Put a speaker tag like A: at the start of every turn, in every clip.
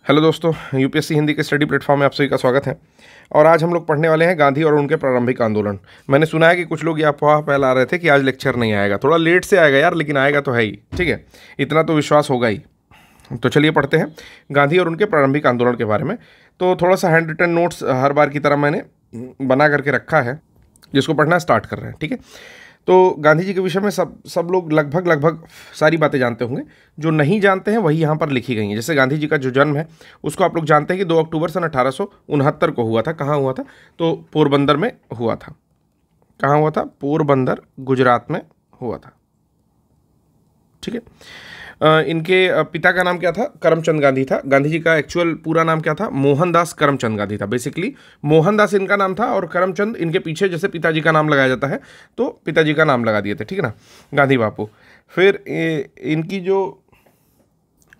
A: Hello दोस्तों, UPSC Hindi के study platform में आप सभी का स्वागत है। और आज हम लोग पढ़ने वाले हैं गांधी और उनके प्रारंभिक आंदोलन। मैंने सुना है कि कुछ लोग ये अफवाह फैला रहे थे कि आज लेक्चर नहीं आएगा, थोड़ा लेट से आएगा यार, लेकिन आएगा तो है ही। ठीक है, इतना तो विश्वास होगा ही। तो चलिए पढ़ते हैं गांधी और उनके प्रारंभिक आंदोलन के बारे में। तो थोड़ा सा हैंड रिटन नोट्स हर बार की तरह मैंने बना करके रखा है, जिसको पढ़ना स्टार्ट कर रहे हैं। ठीक है, तो गांधी जी के विषय में सब लोग लगभग सारी बातें जानते होंगे। जो नहीं जानते हैं वही यहाँ पर लिखी गई हैं। जैसे गांधी जी का जो जन्म है उसको आप लोग जानते हैं कि 2 अक्टूबर सन 1869 को हुआ था। कहाँ हुआ था? तो पोरबंदर में हुआ था। कहाँ हुआ था? पोरबंदर, गुजरात में हुआ था। ठीक है, इनके पिता का नाम क्या था? करमचंद गांधी था। गांधी जी का एक्चुअल पूरा नाम क्या था? मोहनदास करमचंद गांधी था। बेसिकली मोहनदास इनका नाम था और करमचंद इनके पीछे जैसे पिताजी का नाम लगाया जाता है तो पिताजी का नाम लगा दिए थे। ठीक है ना, गांधी बापू। फिर इनकी जो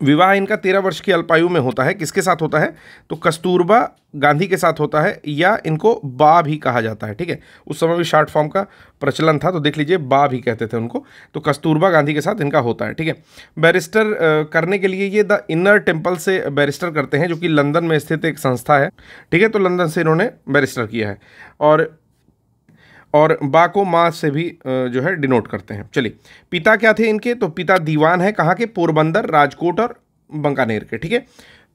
A: विवाह इनका 13 वर्ष की अल्पायु में होता है। किसके साथ होता है? तो कस्तूरबा गांधी के साथ होता है, या इनको बा भी कहा जाता है। ठीक है, उस समय भी शॉर्ट फॉर्म का प्रचलन था, तो देख लीजिए बा भी कहते थे उनको। तो कस्तूरबा गांधी के साथ इनका होता है। ठीक है, बैरिस्टर करने के लिए ये द इनर टेम्पल से बैरिस्टर करते हैं, जो कि लंदन में स्थित एक संस्था है। ठीक है, तो लंदन से इन्होंने बैरिस्टर किया है। और बा को माँ से भी जो है डिनोट करते हैं। चलिए, पिता क्या थे इनके? तो पिता दीवान है। कहाँ के? पोरबंदर, राजकोट और बंकानेर के। ठीक है,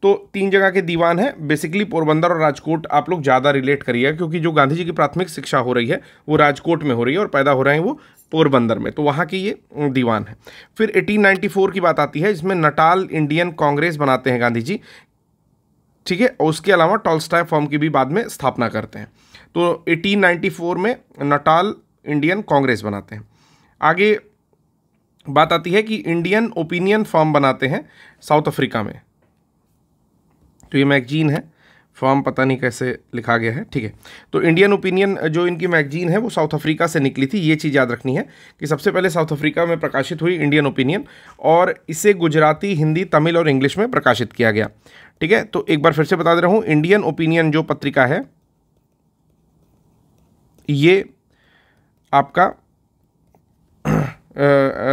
A: तो 3 जगह के दीवान है। बेसिकली पोरबंदर और राजकोट आप लोग ज़्यादा रिलेट करिए, क्योंकि जो गांधी जी की प्राथमिक शिक्षा हो रही है वो राजकोट में हो रही है और पैदा हो रहे हैं वो पोरबंदर में, तो वहाँ के ये दीवान है। फिर 1894 की बात आती है, इसमें नटाल इंडियन कांग्रेस बनाते हैं गांधी जी। ठीक है, और उसके अलावा टॉलस्टॉय फर्म की भी बाद में स्थापना करते हैं। तो 1894 में नटाल इंडियन कांग्रेस बनाते हैं। आगे बात आती है कि इंडियन ओपिनियन फर्म बनाते हैं साउथ अफ्रीका में। तो ये मैगजीन है, फर्म पता नहीं कैसे लिखा गया है। ठीक है, तो इंडियन ओपिनियन जो इनकी मैगजीन है वो साउथ अफ्रीका से निकली थी। ये चीज़ याद रखनी है कि सबसे पहले साउथ अफ्रीका में प्रकाशित हुई इंडियन ओपिनियन, और इसे गुजराती, हिंदी, तमिल और इंग्लिश में प्रकाशित किया गया। ठीक है, तो एक बार फिर से बता दे रहा हूँ, इंडियन ओपिनियन जो पत्रिका है ये आपका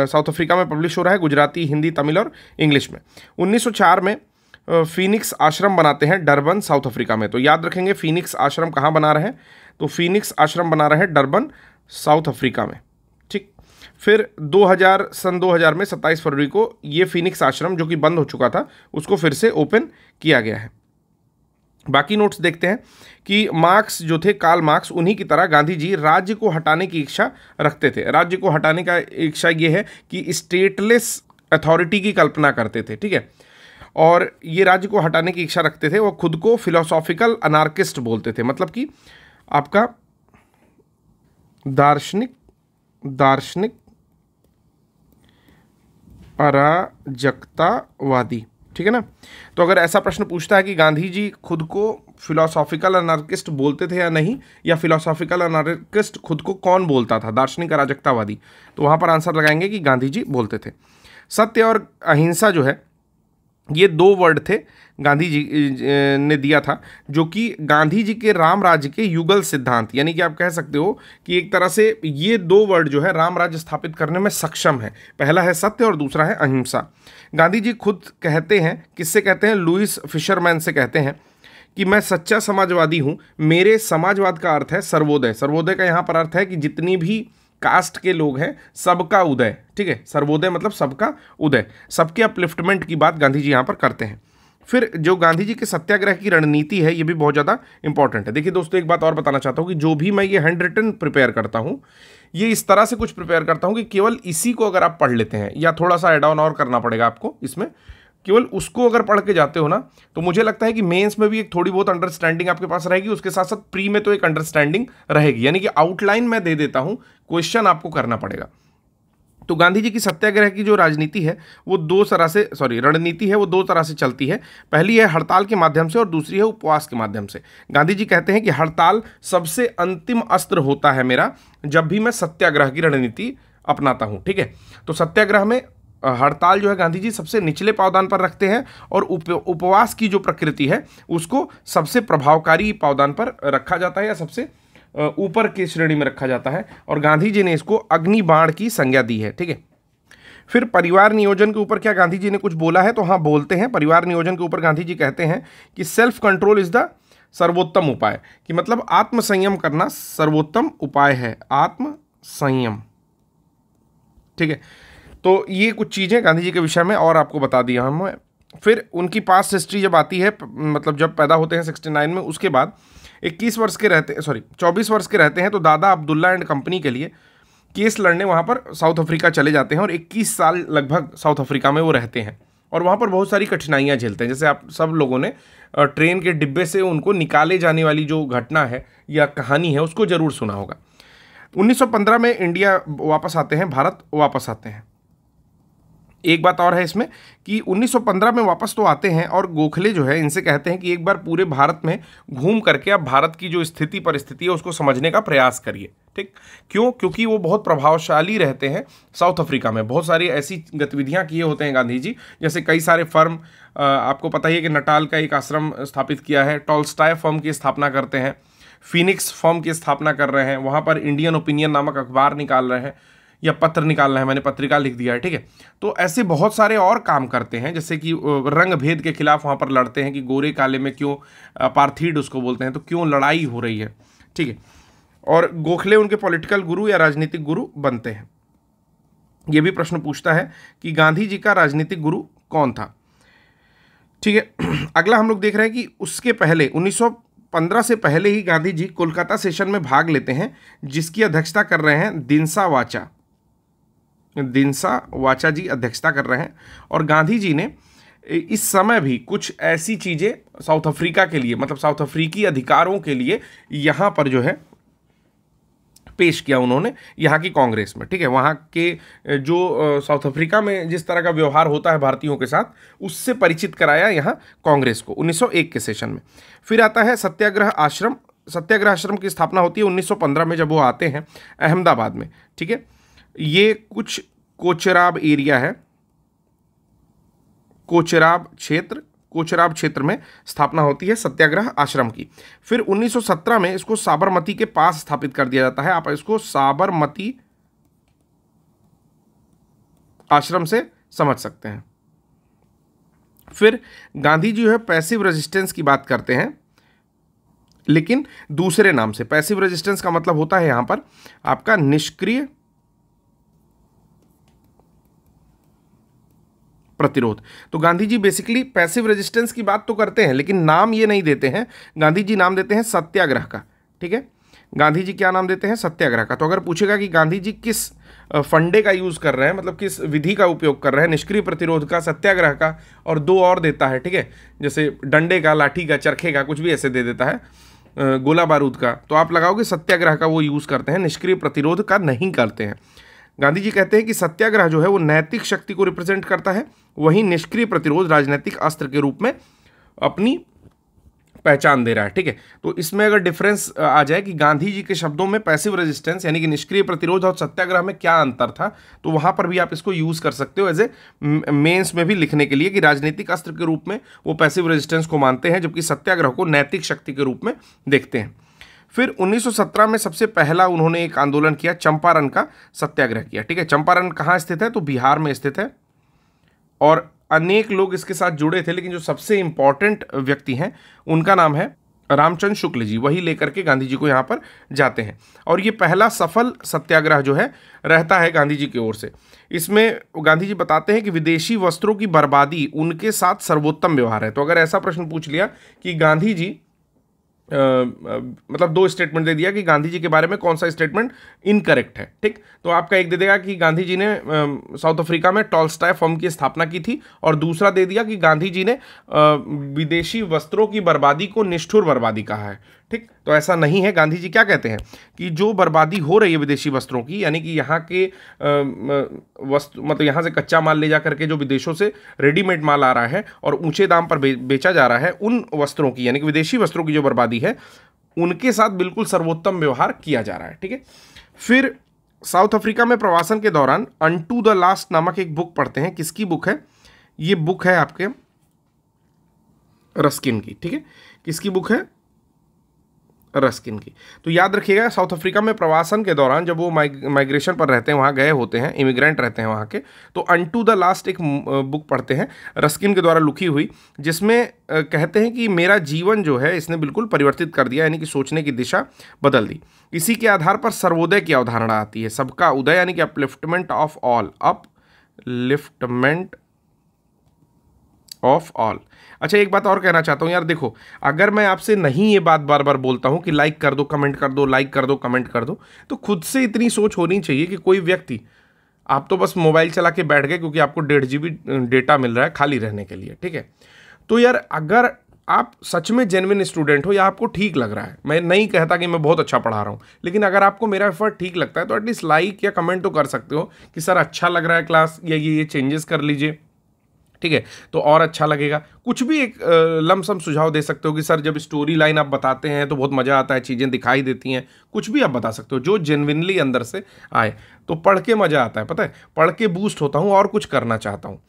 A: साउथ अफ्रीका में पब्लिश हो रहा है, गुजराती, हिंदी, तमिल और इंग्लिश में। 1904 में फीनिक्स आश्रम बनाते हैं डरबन, साउथ अफ्रीका में। तो याद रखेंगे फीनिक्स आश्रम कहाँ बना रहे हैं? तो फीनिक्स आश्रम बना रहे हैं डरबन, साउथ अफ्रीका में। ठीक, फिर 2000 में 27 फरवरी को ये फीनिक्स आश्रम जो कि बंद हो चुका था उसको फिर से ओपन किया गया है। बाकी नोट्स देखते हैं कि मार्क्स जो थे, कार्ल मार्क्स, उन्हीं की तरह गांधी जी राज्य को हटाने की इच्छा रखते थे। राज्य को हटाने का इच्छा ये है कि स्टेटलेस अथॉरिटी की कल्पना करते थे। ठीक है, और ये राज्य को हटाने की इच्छा रखते थे। वो खुद को फिलोसॉफिकल अनार्किस्ट बोलते थे, मतलब कि आपका दार्शनिक अराजकतावादी। ठीक है ना, तो अगर ऐसा प्रश्न पूछता है कि गांधी जी खुद को फिलोसॉफिकल अनार्किस्ट बोलते थे या नहीं, या फिलोसॉफिकल अनार्किस्ट खुद को कौन बोलता था, दार्शनिक अराजकतावादी, तो वहाँ पर आंसर लगाएंगे कि गांधी जी बोलते थे। सत्य और अहिंसा जो है ये 2 वर्ड थे गांधी जी ने दिया था, जो कि गांधी जी के राम राज्य के युगल सिद्धांत, यानी कि आप कह सकते हो कि एक तरह से ये 2 वर्ड जो है राम राज्य स्थापित करने में सक्षम है। पहला है सत्य और दूसरा है अहिंसा। गांधी जी खुद कहते हैं, किससे कहते हैं? लुइस फिशरमैन से कहते हैं कि मैं सच्चा समाजवादी हूँ। मेरे समाजवाद का अर्थ है सर्वोदय। सर्वोदय का यहाँ पर अर्थ है कि जितनी भी कास्ट के लोग हैं सबका उदय। ठीक है, सर्वोदय मतलब सबका उदय, सबके अपलिफ्टमेंट की बात गांधी जी यहाँ पर करते हैं। फिर जो गांधी जी के सत्याग्रह की रणनीति है ये भी बहुत ज़्यादा इंपॉर्टेंट है। देखिए दोस्तों, एक बात और बताना चाहता हूँ कि जो भी मैं ये हैंड रिटन प्रिपेयर करता हूँ ये इस तरह से कुछ प्रिपेयर करता हूँ कि केवल इसी को अगर आप पढ़ लेते हैं, या थोड़ा सा एड ऑन और करना पड़ेगा आपको इसमें, केवल उसको अगर पढ़ के जाते हो ना, तो मुझे लगता है कि मेंस में भी एक थोड़ी बहुत अंडरस्टैंडिंग आपके पास रहेगी। उसके साथ साथ प्री में तो एक अंडरस्टैंडिंग रहेगी, यानी कि आउटलाइन मैं दे देता हूं, क्वेश्चन आपको करना पड़ेगा। तो गांधी जी की सत्याग्रह की जो राजनीति है वो रणनीति है वो 2 तरह से चलती है। पहली है हड़ताल के माध्यम से और दूसरी है उपवास के माध्यम से। गांधी जी कहते हैं कि हड़ताल सबसे अंतिम अस्त्र होता है मेरा, जब भी मैं सत्याग्रह की रणनीति अपनाता हूं। ठीक है, तो सत्याग्रह में हड़ताल जो है गांधी जी सबसे निचले पावदान पर रखते हैं, और उपवास की जो प्रकृति है उसको सबसे प्रभावकारी पावदान पर रखा जाता है, या सबसे ऊपर की श्रेणी में रखा जाता है। और गांधी जी ने इसको अग्नि बाण की संज्ञा दी है। ठीक है, फिर परिवार नियोजन के ऊपर क्या गांधी जी ने कुछ बोला है? तो हाँ, बोलते हैं। परिवार नियोजन के ऊपर गांधी जी कहते हैं कि सेल्फ कंट्रोल इज द सर्वोत्तम उपाय, कि मतलब आत्मसंयम करना सर्वोत्तम उपाय है, आत्म संयम। ठीक है, तो ये कुछ चीज़ें गांधी जी के विषय में और आपको बता दिया हमने। फिर उनकी पास्ट हिस्ट्री जब आती है, मतलब जब पैदा होते हैं 69 में, उसके बाद 21 वर्ष के रहते 24 वर्ष के रहते हैं, तो दादा अब्दुल्ला एंड कंपनी के लिए केस लड़ने वहाँ पर साउथ अफ्रीका चले जाते हैं और 21 साल लगभग साउथ अफ्रीका में वो रहते हैं और वहाँ पर बहुत सारी कठिनाइयाँ झेलते हैं। जैसे आप सब लोगों ने ट्रेन के डिब्बे से उनको निकाले जाने वाली जो घटना है या कहानी है उसको ज़रूर सुना होगा। 1915 में इंडिया वापस आते हैं, भारत वापस आते हैं। एक बात और है इसमें कि 1915 में वापस तो आते हैं और गोखले जो है इनसे कहते हैं कि एक बार पूरे भारत में घूम करके आप भारत की जो स्थिति परिस्थिति है उसको समझने का प्रयास करिए। ठीक, क्यों? क्योंकि वो बहुत प्रभावशाली रहते हैं साउथ अफ्रीका में, बहुत सारी ऐसी गतिविधियां किए होते हैं गांधी जी, जैसे कई सारे फर्म, आपको पता ही है कि नटाल का एक आश्रम स्थापित किया है, टॉलस्टॉय फर्म की स्थापना करते हैं, फिनिक्स फर्म की स्थापना कर रहे हैं, वहाँ पर इंडियन ओपिनियन नामक अखबार निकाल रहे हैं या पत्र निकाल रहे हैं, मैंने पत्रिका लिख दिया है। ठीक है, तो ऐसे बहुत सारे और काम करते हैं, जैसे कि रंग भेद के खिलाफ वहाँ पर लड़ते हैं कि गोरे काले में क्यों, अपार्थीड उसको बोलते हैं, तो क्यों लड़ाई हो रही है। ठीक है, और गोखले उनके पॉलिटिकल गुरु या राजनीतिक गुरु बनते हैं। ये भी प्रश्न पूछता है कि गांधी जी का राजनीतिक गुरु कौन था। ठीक है, अगला हम लोग देख रहे हैं कि उसके पहले 1915 से पहले ही गांधी जी कोलकाता सेशन में भाग लेते हैं, जिसकी अध्यक्षता कर रहे हैं दिनसा वाचा जी अध्यक्षता कर रहे हैं। और गांधी जी ने इस समय भी कुछ ऐसी चीज़ें साउथ अफ्रीका के लिए, मतलब साउथ अफ्रीकी अधिकारों के लिए यहाँ पर जो है पेश किया उन्होंने यहाँ की कांग्रेस में। ठीक है, वहाँ के जो साउथ अफ्रीका में जिस तरह का व्यवहार होता है भारतीयों के साथ, उससे परिचित कराया यहाँ कांग्रेस को 1901 के सेशन में। फिर आता है सत्याग्रह आश्रम। सत्याग्रह आश्रम की स्थापना होती है 1915 में, जब वो आते हैं अहमदाबाद में। ठीक है, ये कुछ कोचराब एरिया है, कोचराब क्षेत्र में स्थापना होती है सत्याग्रह आश्रम की। फिर 1917 में इसको साबरमती के पास स्थापित कर दिया जाता है। आप इसको साबरमती आश्रम से समझ सकते हैं। फिर गांधी जी जो है पैसिव रेजिस्टेंस की बात करते हैं, लेकिन दूसरे नाम से। पैसिव रेजिस्टेंस का मतलब होता है यहां पर आपका निष्क्रिय प्रतिरोध। तो गांधी जी बेसिकली पैसिव रेजिस्टेंस की बात तो करते हैं, लेकिन नाम ये नहीं देते हैं। गांधी जी नाम देते हैं सत्याग्रह का। ठीक है, गांधी जी क्या नाम देते हैं? सत्याग्रह का। तो अगर पूछेगा कि गांधी जी किस फंडे का यूज़ कर रहे हैं, मतलब किस विधि का उपयोग कर रहे हैं, निष्क्रिय प्रतिरोध का, सत्याग्रह का, और दो और देता है। ठीक है, जैसे डंडे का, लाठी का, चरखे का, कुछ भी ऐसे दे देता है, गोला बारूद का, तो आप लगाओगे सत्याग्रह का वो यूज़ करते हैं, निष्क्रिय प्रतिरोध का नहीं करते हैं। गांधी जी कहते हैं कि सत्याग्रह जो है वो नैतिक शक्ति को रिप्रेजेंट करता है, वहीं निष्क्रिय प्रतिरोध राजनीतिक अस्त्र के रूप में अपनी पहचान दे रहा है। ठीक है, तो इसमें अगर डिफरेंस आ जाए कि गांधी जी के शब्दों में पैसिव रेजिस्टेंस यानी कि निष्क्रिय प्रतिरोध और सत्याग्रह में क्या अंतर था, तो वहां पर भी आप इसको यूज कर सकते हो एज ए मेंस में भी लिखने के लिए, कि राजनीतिक अस्त्र के रूप में वो पैसिव रेजिस्टेंस को मानते हैं, जबकि सत्याग्रह को नैतिक शक्ति के रूप में देखते हैं। फिर 1917 में सबसे पहला उन्होंने एक आंदोलन किया, चंपारण का सत्याग्रह किया। ठीक है, चंपारण कहाँ स्थित है? तो बिहार में स्थित है, और अनेक लोग इसके साथ जुड़े थे, लेकिन जो सबसे इंपॉर्टेंट व्यक्ति हैं उनका नाम है रामचंद्र शुक्ल जी। वही लेकर के गांधी जी को यहाँ पर जाते हैं, और ये पहला सफल सत्याग्रह जो है रहता है गांधी जी की ओर से। इसमें गांधी जी बताते हैं कि विदेशी वस्त्रों की बर्बादी उनके साथ सर्वोत्तम व्यवहार है। तो अगर ऐसा प्रश्न पूछ लिया कि गांधी जी मतलब दो स्टेटमेंट दे दिया कि गांधी जी के बारे में कौन सा स्टेटमेंट इनकरेक्ट है, ठीक, तो आपका एक दे देगा कि गांधी जी ने साउथ अफ्रीका में टॉलस्टॉय फर्म की स्थापना की थी, और दूसरा दे दिया कि गांधी जी ने विदेशी वस्त्रों की बर्बादी को निष्ठुर बर्बादी कहा है। ठीक, तो ऐसा नहीं है। गांधी जी क्या कहते हैं कि जो बर्बादी हो रही है विदेशी वस्त्रों की, यानी कि यहाँ के वस्त्र, मतलब यहाँ से कच्चा माल ले जा करके जो विदेशों से रेडीमेड माल आ रहा है और ऊंचे दाम पर बेचा जा रहा है, उन वस्त्रों की यानी कि विदेशी वस्त्रों की जो बर्बादी है, उनके साथ बिल्कुल सर्वोत्तम व्यवहार किया जा रहा है। ठीक है, फिर साउथ अफ्रीका में प्रवासन के दौरान अनटू द लास्ट नामक एक बुक पढ़ते हैं। किसकी बुक है? ये बुक है आपके रस्किन की। ठीक है, किसकी बुक है? रस्किन की। तो याद रखिएगा, साउथ अफ्रीका में प्रवासन के दौरान जब वो माइग्रेशन पर रहते हैं, वहाँ गए होते हैं, इमिग्रेंट रहते हैं वहाँ के, तो अनटू द लास्ट एक बुक पढ़ते हैं रस्किन के द्वारा लिखी हुई, जिसमें कहते हैं कि मेरा जीवन जो है इसने बिल्कुल परिवर्तित कर दिया, यानी कि सोचने की दिशा बदल दी। इसी के आधार पर सर्वोदय की अवधारणा आती है, सबका उदय, यानी कि upliftment of all, upliftment of all. अच्छा, एक बात और कहना चाहता हूँ यार, देखो अगर मैं आपसे नहीं ये बात बार बार बोलता हूँ कि लाइक कर दो, कमेंट कर दो, लाइक कर दो, कमेंट कर दो, तो खुद से इतनी सोच होनी चाहिए कि कोई व्यक्ति, आप तो बस मोबाइल चला के बैठ गए क्योंकि आपको 1.5 GB डेटा मिल रहा है खाली रहने के लिए, ठीक है। तो यार अगर आप सच में जेन्युइन स्टूडेंट हो या आपको ठीक लग रहा है, मैं नहीं कहता कि मैं बहुत अच्छा पढ़ा रहा हूँ, लेकिन अगर आपको मेरा एफर्ट ठीक लगता है तो एटलीस्ट लाइक या कमेंट तो कर सकते हो कि सर अच्छा लग रहा है क्लास, या ये चेंजेस कर लीजिए, ठीक है, तो और अच्छा लगेगा। कुछ भी एक लमसम सुझाव दे सकते हो कि सर जब स्टोरी लाइन आप बताते हैं तो बहुत मज़ा आता है, चीज़ें दिखाई देती हैं, कुछ भी आप बता सकते हो जो जेन्युइनली अंदर से आए। तो पढ़ के मज़ा आता है, पता है, पढ़ के बूस्ट होता हूँ और कुछ करना चाहता हूँ।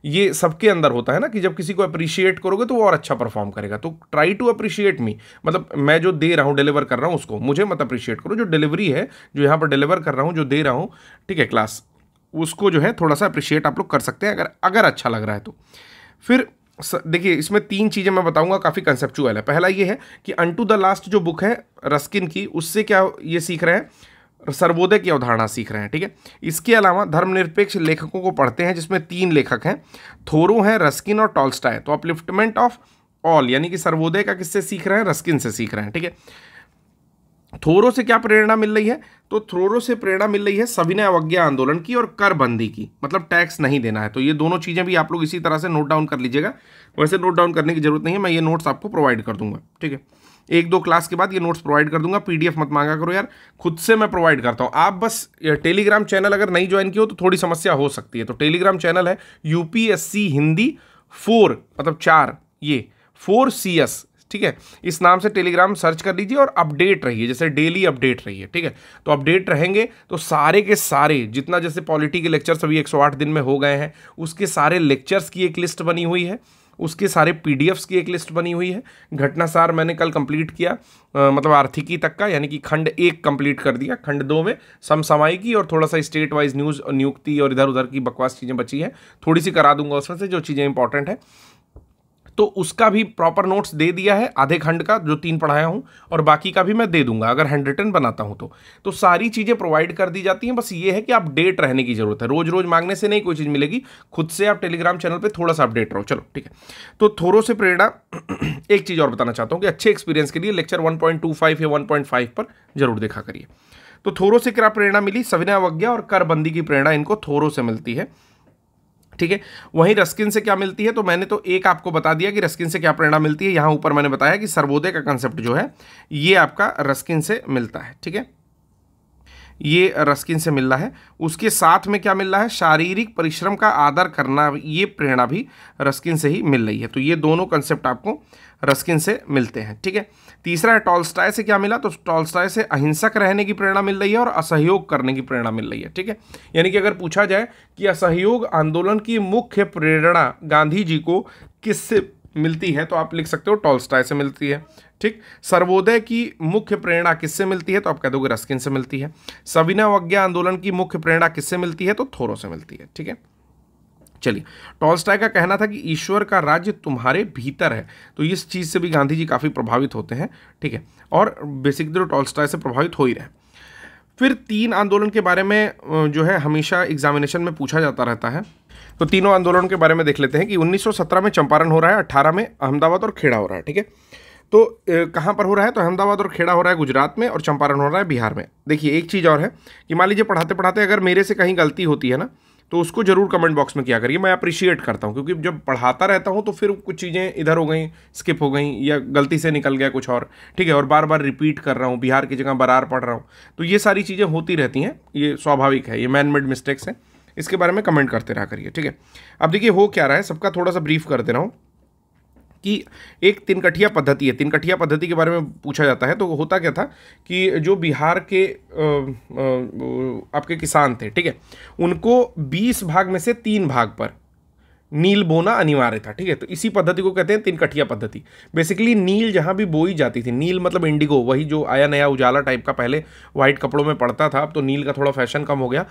A: ये सबके अंदर होता है ना कि जब किसी को अप्रिशिएट करोगे तो वो और अच्छा परफॉर्म करेगा। तो ट्राई टू अप्रिशिएट मी, मतलब मैं जो दे रहा हूँ, डिलीवर कर रहा हूँ, उसको मुझे मत अप्रिशिएट करो, जो डिलीवरी है, जो यहाँ पर डिलीवर कर रहा हूँ, जो दे रहा हूँ, ठीक है, क्लास, उसको जो है थोड़ा सा अप्रिशिएट आप लोग कर सकते हैं अगर अच्छा लग रहा है तो। फिर देखिए, इसमें 3 चीज़ें मैं बताऊंगा, काफ़ी कंसेप्चुअल है। पहला ये है कि अनटू द लास्ट जो बुक है रस्किन की, उससे क्या ये सीख रहे हैं, सर्वोदय की अवधारणा सीख रहे हैं, ठीक है। इसके अलावा धर्मनिरपेक्ष लेखकों को पढ़ते हैं, जिसमें 3 लेखक हैं, थोरो हैं, रस्किन और टॉल्स्टॉय। तो अपलिफ्टमेंट ऑफ ऑल, यानी कि सर्वोदय का किससे सीख रहे हैं, रस्किन से सीख रहे हैं, ठीक है। थोरो से क्या प्रेरणा मिल रही है, तो थोरो से प्रेरणा मिल रही है सविनय अवज्ञा आंदोलन की और कर बंदी की, मतलब टैक्स नहीं देना है। तो ये दोनों चीज़ें भी आप लोग इसी तरह से नोट डाउन कर लीजिएगा। वैसे नोट डाउन करने की जरूरत नहीं है, मैं ये नोट्स आपको प्रोवाइड कर दूंगा, ठीक है। 1-2 क्लास के बाद ये नोट्स प्रोवाइड कर दूंगा। PDF मत मांगा करो यार, खुद से मैं प्रोवाइड करता हूँ। आप बस टेलीग्राम चैनल अगर नहीं ज्वाइन किया हो तो थोड़ी समस्या हो सकती है। तो टेलीग्राम चैनल है UPSC हिंदी 4, मतलब 4, ये 4CS, ठीक है। इस नाम से टेलीग्राम सर्च कर लीजिए और अपडेट रहिए, जैसे डेली अपडेट रहिए, ठीक है। तो अपडेट रहेंगे तो सारे के सारे, जितना जैसे पॉलिटी के लेक्चर्स अभी 108 दिन में हो गए हैं, उसके सारे लेक्चर्स की एक लिस्ट बनी हुई है, उसके सारे PDFs की एक लिस्ट बनी हुई है। घटनासार मैंने कल कंप्लीट किया, मतलब आर्थिकी तक का, यानी कि खंड 1 कंप्लीट कर दिया। खंड 2 में समसामयिकी और थोड़ा सा स्टेट वाइज न्यूज़, नियुक्ति और इधर उधर की बकवास चीज़ें बची हैं, थोड़ी सी करा दूंगा उसमें से जो चीज़ें इंपॉर्टेंट है। तो उसका भी प्रॉपर नोट्स दे दिया है, आधे खंड का जो 3 पढ़ाया हूं, और बाकी का भी मैं दे दूंगा अगर हैंड रिटन बनाता हूं तो सारी चीज़ें प्रोवाइड कर दी जाती हैं। बस ये है कि अपडेट रहने की जरूरत है, रोज रोज मांगने से नहीं कोई चीज़ मिलेगी, खुद से आप टेलीग्राम चैनल पे थोड़ा सा अपडेट रहो। चलो ठीक है, तो थोरो से प्रेरणा एक चीज़ और बताना चाहता हूँ कि अच्छे एक्सपीरियंस के लिए लेक्चर 1.25 या 1.5 पर जरूर देखा करिए। तो थोरो से क्या प्रेरणा मिली, सविनय अवज्ञा और करबंदी की प्रेरणा इनको थोरो से मिलती है, ठीक है। वहीं रस्किन से क्या मिलती है, तो मैंने तो एक आपको बता दिया कि रस्किन से क्या प्रेरणा मिलती है। यहां ऊपर मैंने बताया कि सर्वोदय का कंसेप्ट जो है ये आपका रस्किन से मिलता है, ठीक है, ये रस्किन से मिल रहा है। उसके साथ में क्या मिल रहा है, शारीरिक परिश्रम का आदर करना, ये प्रेरणा भी रस्किन से ही मिल रही है। तो ये दोनों कंसेप्ट आपको रस्किन से मिलते हैं, ठीक है। तीसरा है टॉल्स्टॉय से क्या मिला, तो टॉल्स्टॉय से अहिंसक रहने की प्रेरणा मिल रही है और असहयोग करने की प्रेरणा मिल रही है, ठीक है। यानी कि अगर पूछा जाए कि असहयोग आंदोलन की मुख्य प्रेरणा गांधी जी को किससे मिलती है, तो आप लिख सकते हो टॉल्स्टॉय से मिलती है, ठीक। सर्वोदय की मुख्य प्रेरणा किससे मिलती है, तो आप कह दोगे रस्किन से मिलती है। सविनय अवज्ञा आंदोलन की मुख्य प्रेरणा किससे मिलती है, तो थोरो से मिलती है, ठीक है। चलिए, टॉल्स्टॉय का कहना था कि ईश्वर का राज्य तुम्हारे भीतर है, तो इस चीज़ से भी गांधी जी काफ़ी प्रभावित होते हैं, ठीक है, और बेसिकली टॉल्स्टॉय से प्रभावित हो ही रहे। फिर 3 आंदोलन के बारे में जो है हमेशा एग्जामिनेशन में पूछा जाता रहता है, तो तीनों आंदोलन के बारे में देख लेते हैं कि 1917 में चंपारण हो रहा है, 18 में अहमदाबाद और खेड़ा हो रहा है, ठीक है। तो कहाँ पर हो रहा है, तो अहमदाबाद और खेड़ा हो रहा है गुजरात में, और चंपारण हो रहा है बिहार में। देखिए, एक चीज़ और है कि मान लीजिए पढ़ाते पढ़ाते अगर मेरे से कहीं गलती होती है ना, तो उसको जरूर कमेंट बॉक्स में किया करिए, मैं अप्रिशिएट करता हूँ, क्योंकि जब पढ़ाता रहता हूँ तो फिर कुछ चीज़ें इधर हो गई, स्किप हो गई, या गलती से निकल गया कुछ और, ठीक है, और बार बार रिपीट कर रहा हूँ, बिहार की जगह बरार पढ़ रहा हूँ, तो ये सारी चीज़ें होती रहती हैं, ये स्वाभाविक है, ये मैन मेड मिस्टेक्स हैं, इसके बारे में कमेंट करते रहा करिए, ठीक है। अब देखिए हो क्या रहा है, सबका थोड़ा सा ब्रीफ कर दे रहा हूँ कि एक तिनकठिया पद्धति है, तिनकठिया पद्धति के बारे में पूछा जाता है। तो होता क्या था कि जो बिहार के आपके किसान थे, ठीक है, उनको 20 भाग में से 3 भाग पर नील बोना अनिवार्य था, ठीक है। तो इसी पद्धति को कहते हैं तिनकठिया पद्धति। बेसिकली नील जहां भी बोई जाती थी, नील मतलब इंडिगो, वही जो आया नया उजाला टाइप का, पहले वाइट कपड़ों में पड़ता था, अब तो नील का थोड़ा फैशन कम हो गया।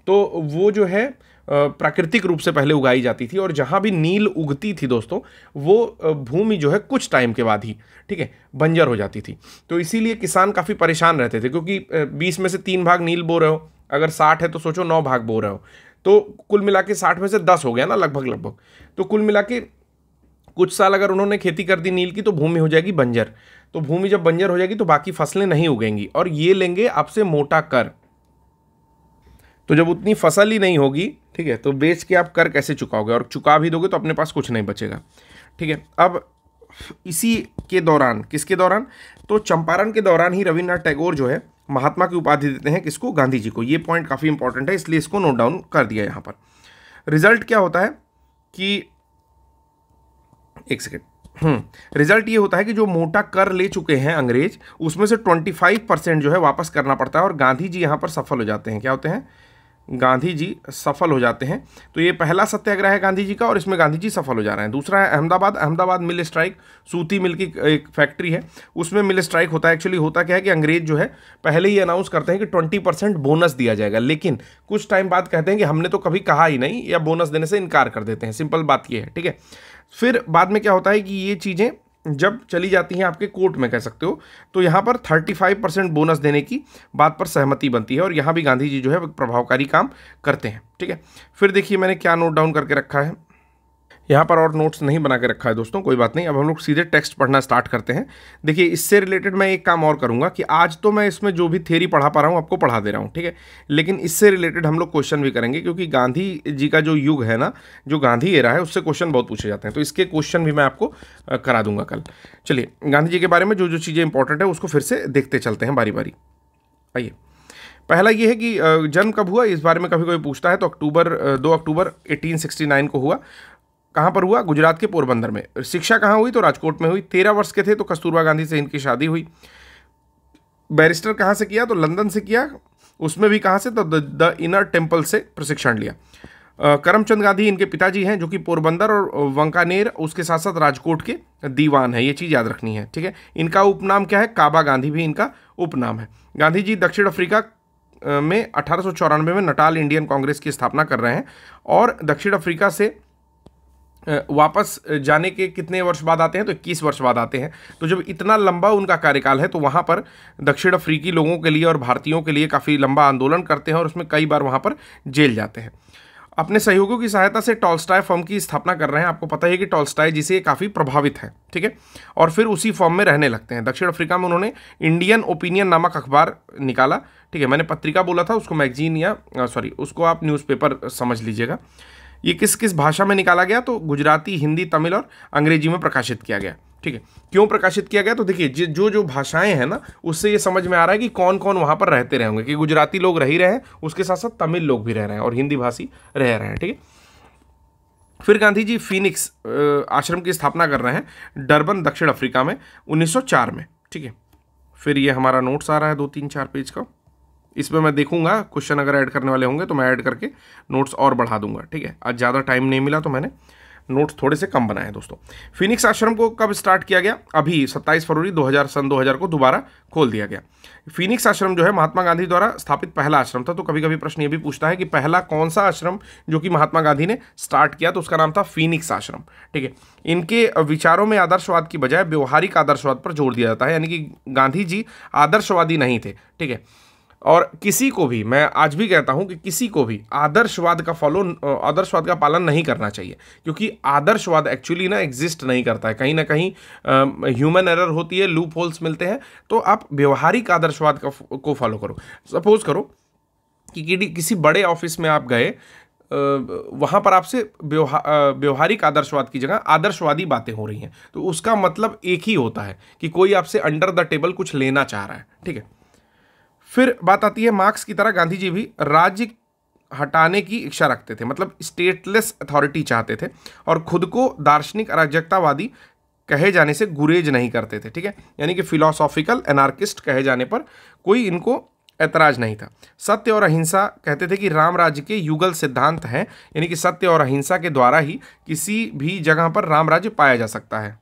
A: तो वो जो है प्राकृतिक रूप से पहले उगाई जाती थी, और जहां भी नील उगती थी दोस्तों, वो भूमि जो है कुछ टाइम के बाद ही, ठीक है, बंजर हो जाती थी। तो इसीलिए किसान काफ़ी परेशान रहते थे, क्योंकि 20 में से 3 भाग नील बो रहे हो, अगर 60 है तो सोचो 9 भाग बो रहे हो, तो कुल मिला के 60 में से 10 हो गया ना, लगभग लगभग। तो कुल मिला के कुछ साल अगर उन्होंने खेती कर दी नील की, तो भूमि हो जाएगी बंजर। तो भूमि जब बंजर हो जाएगी तो बाकी फसलें नहीं उगेंगी, और ये लेंगे आपसे मोटा कर। तो जब उतनी फसल ही नहीं होगी, ठीक है, तो बेच के आप कर कैसे चुकाओगे, और चुका भी दोगे तो अपने पास कुछ नहीं बचेगा, ठीक है। अब इसी के दौरान, किसके दौरान, तो चंपारण के दौरान ही रविन्द्रनाथ टैगोर जो है महात्मा की उपाधि देते हैं, किसको, गांधी जी को। ये पॉइंट काफ़ी इंपॉर्टेंट है, इसलिए इसको नोट डाउन कर दिया यहाँ पर। रिजल्ट क्या होता है कि, एक सेकेंड, रिजल्ट ये होता है कि जो मोटा कर ले चुके हैं अंग्रेज, उसमें से 25% जो है वापस करना पड़ता है, और गांधी जी यहाँ पर सफल हो जाते हैं। क्या होते हैं, गांधी जी सफल हो जाते हैं। तो ये पहला सत्याग्रह है गांधी जी का, और इसमें गांधी जी सफल हो जा रहे हैं। दूसरा है अहमदाबाद मिल स्ट्राइक, सूती मिल की एक फैक्ट्री है, उसमें मिल स्ट्राइक होता है। एक्चुअली होता क्या है कि अंग्रेज जो है पहले ही अनाउंस करते हैं कि 20% बोनस दिया जाएगा, लेकिन कुछ टाइम बाद कहते हैं कि हमने तो कभी कहा ही नहीं, या बोनस देने से इनकार कर देते हैं। सिंपल बात ये है, ठीक है। फिर बाद में क्या होता है कि ये चीज़ें जब चली जाती हैं आपके कोर्ट में, कह सकते हो, तो यहाँ पर 35% बोनस देने की बात पर सहमति बनती है, और यहाँ भी गांधी जी जो है प्रभावकारी काम करते हैं, ठीक है। फिर देखिए मैंने क्या नोट डाउन करके रखा है यहाँ पर, और नोट्स नहीं बना के रखा है दोस्तों, कोई बात नहीं। अब हम लोग सीधे टेक्स्ट पढ़ना स्टार्ट करते हैं। देखिए इससे रिलेटेड मैं एक काम और करूँगा कि आज तो मैं इसमें जो भी थ्योरी पढ़ा पा रहा हूँ आपको पढ़ा दे रहा हूँ, ठीक है, लेकिन इससे रिलेटेड हम लोग क्वेश्चन भी करेंगे, क्योंकि गांधी जी का जो युग है ना, जो गांधी एरा है, उससे क्वेश्चन बहुत पूछे जाते हैं, तो इसके क्वेश्चन भी मैं आपको करा दूंगा कल। चलिए गांधी जी के बारे में जो जो चीज़ें इंपॉर्टेंट है उसको फिर से देखते चलते हैं बारी बारी। आइए, पहला ये है कि जन्म कब हुआ, इस बारे में कभी कोई पूछता है, तो 2 अक्टूबर 1869 को हुआ। कहाँ पर हुआ, गुजरात के पोरबंदर में। शिक्षा कहाँ हुई, तो राजकोट में हुई। 13 वर्ष के थे तो कस्तूरबा गांधी से इनकी शादी हुई। बैरिस्टर कहाँ से किया, तो लंदन से किया। उसमें भी कहाँ से, तो द इनर टेम्पल से प्रशिक्षण लिया। करमचंद गांधी इनके पिताजी हैं, जो कि पोरबंदर और वंकानेर, उसके साथ साथ राजकोट के दीवान है। ये चीज़ याद रखनी है, ठीक है। इनका उपनाम क्या है, काबा गांधी भी इनका उपनाम है। गांधी जी दक्षिण अफ्रीका में 1894 में नटाल इंडियन कांग्रेस की स्थापना कर रहे हैं, और दक्षिण अफ्रीका से वापस जाने के कितने वर्ष बाद आते हैं, तो 21 वर्ष बाद आते हैं। तो जब इतना लंबा उनका कार्यकाल है, तो वहाँ पर दक्षिण अफ्रीकी लोगों के लिए और भारतीयों के लिए काफ़ी लंबा आंदोलन करते हैं, और उसमें कई बार वहाँ पर जेल जाते हैं। अपने सहयोगियों की सहायता से टॉलस्टॉय फर्म की स्थापना कर रहे हैं। आपको पता है कि टॉलस्टॉय जिसे काफ़ी प्रभावित है, ठीक है, और फिर उसी फर्म में रहने लगते हैं। दक्षिण अफ्रीका में उन्होंने इंडियन ओपिनियन नामक अखबार निकाला, ठीक है। मैंने पत्रिका बोला था, उसको मैगजीन या उसको आप न्यूज़पेपर समझ लीजिएगा। ये किस किस भाषा में निकाला गया, तो गुजराती, हिंदी, तमिल और अंग्रेजी में प्रकाशित किया गया, ठीक है। क्यों प्रकाशित किया गया, तो देखिए जो जो भाषाएं हैं ना, उससे ये समझ में आ रहा है कि कौन कौन वहाँ पर रहते रहे होंगे, कि गुजराती लोग रह ही रहे हैं, उसके साथ साथ तमिल लोग भी रह रहे हैं, और हिंदी भाषी रह रहे हैं, ठीक है। फिर गांधी जी फीनिक्स आश्रम की स्थापना कर रहे हैं डरबन, दक्षिण अफ्रीका में 1904 में, ठीक है। फिर ये हमारा नोट्स आ रहा है 2-3-4 पेज का। इसमें मैं देखूंगा क्वेश्चन अगर ऐड करने वाले होंगे तो मैं ऐड करके नोट्स और बढ़ा दूंगा, ठीक है। आज ज़्यादा टाइम नहीं मिला तो मैंने नोट्स थोड़े से कम बनाए दोस्तों। फिनिक्स आश्रम को कब स्टार्ट किया गया, अभी 27 फरवरी 2000 को दोबारा खोल दिया गया। फिनिक्स आश्रम जो है महात्मा गांधी द्वारा स्थापित पहला आश्रम था। तो कभी कभी प्रश्न ये भी पूछता है कि पहला कौन सा आश्रम जो कि महात्मा गांधी ने स्टार्ट किया, तो उसका नाम था फिनिक्स आश्रम, ठीक है। इनके विचारों में आदर्शवाद की बजाय व्यवहारिक आदर्शवाद पर जोर दिया जाता है, यानी कि गांधी जी आदर्शवादी नहीं थे, ठीक है। और किसी को भी, मैं आज भी कहता हूं कि किसी को भी आदर्शवाद का पालन नहीं करना चाहिए, क्योंकि आदर्शवाद एक्चुअली ना एग्जिस्ट नहीं करता है। कहीं ना कहीं ह्यूमन एरर होती है, लूप होल्स मिलते हैं। तो आप व्यवहारिक आदर्शवाद को फॉलो करो। सपोज करो कि किसी बड़े ऑफिस में आप गए, वहाँ पर आपसे व्यवहारिक आदर्शवाद की जगह आदर्शवादी बातें हो रही हैं, तो उसका मतलब एक ही होता है कि कोई आपसे अंडर द टेबल कुछ लेना चाह रहा है, ठीक है। फिर बात आती है मार्क्स की तरह गांधी जी भी राज्य हटाने की इच्छा रखते थे, मतलब स्टेटलेस अथॉरिटी चाहते थे, और खुद को दार्शनिक अराजकतावादी कहे जाने से गुरेज नहीं करते थे, ठीक है। यानी कि फिलोसॉफिकल एनार्किस्ट कहे जाने पर कोई इनको ऐतराज नहीं था। सत्य और अहिंसा कहते थे कि राम राज्य के युगल सिद्धांत हैं, यानी कि सत्य और अहिंसा के द्वारा ही किसी भी जगह पर राम राज्य पाया जा सकता है।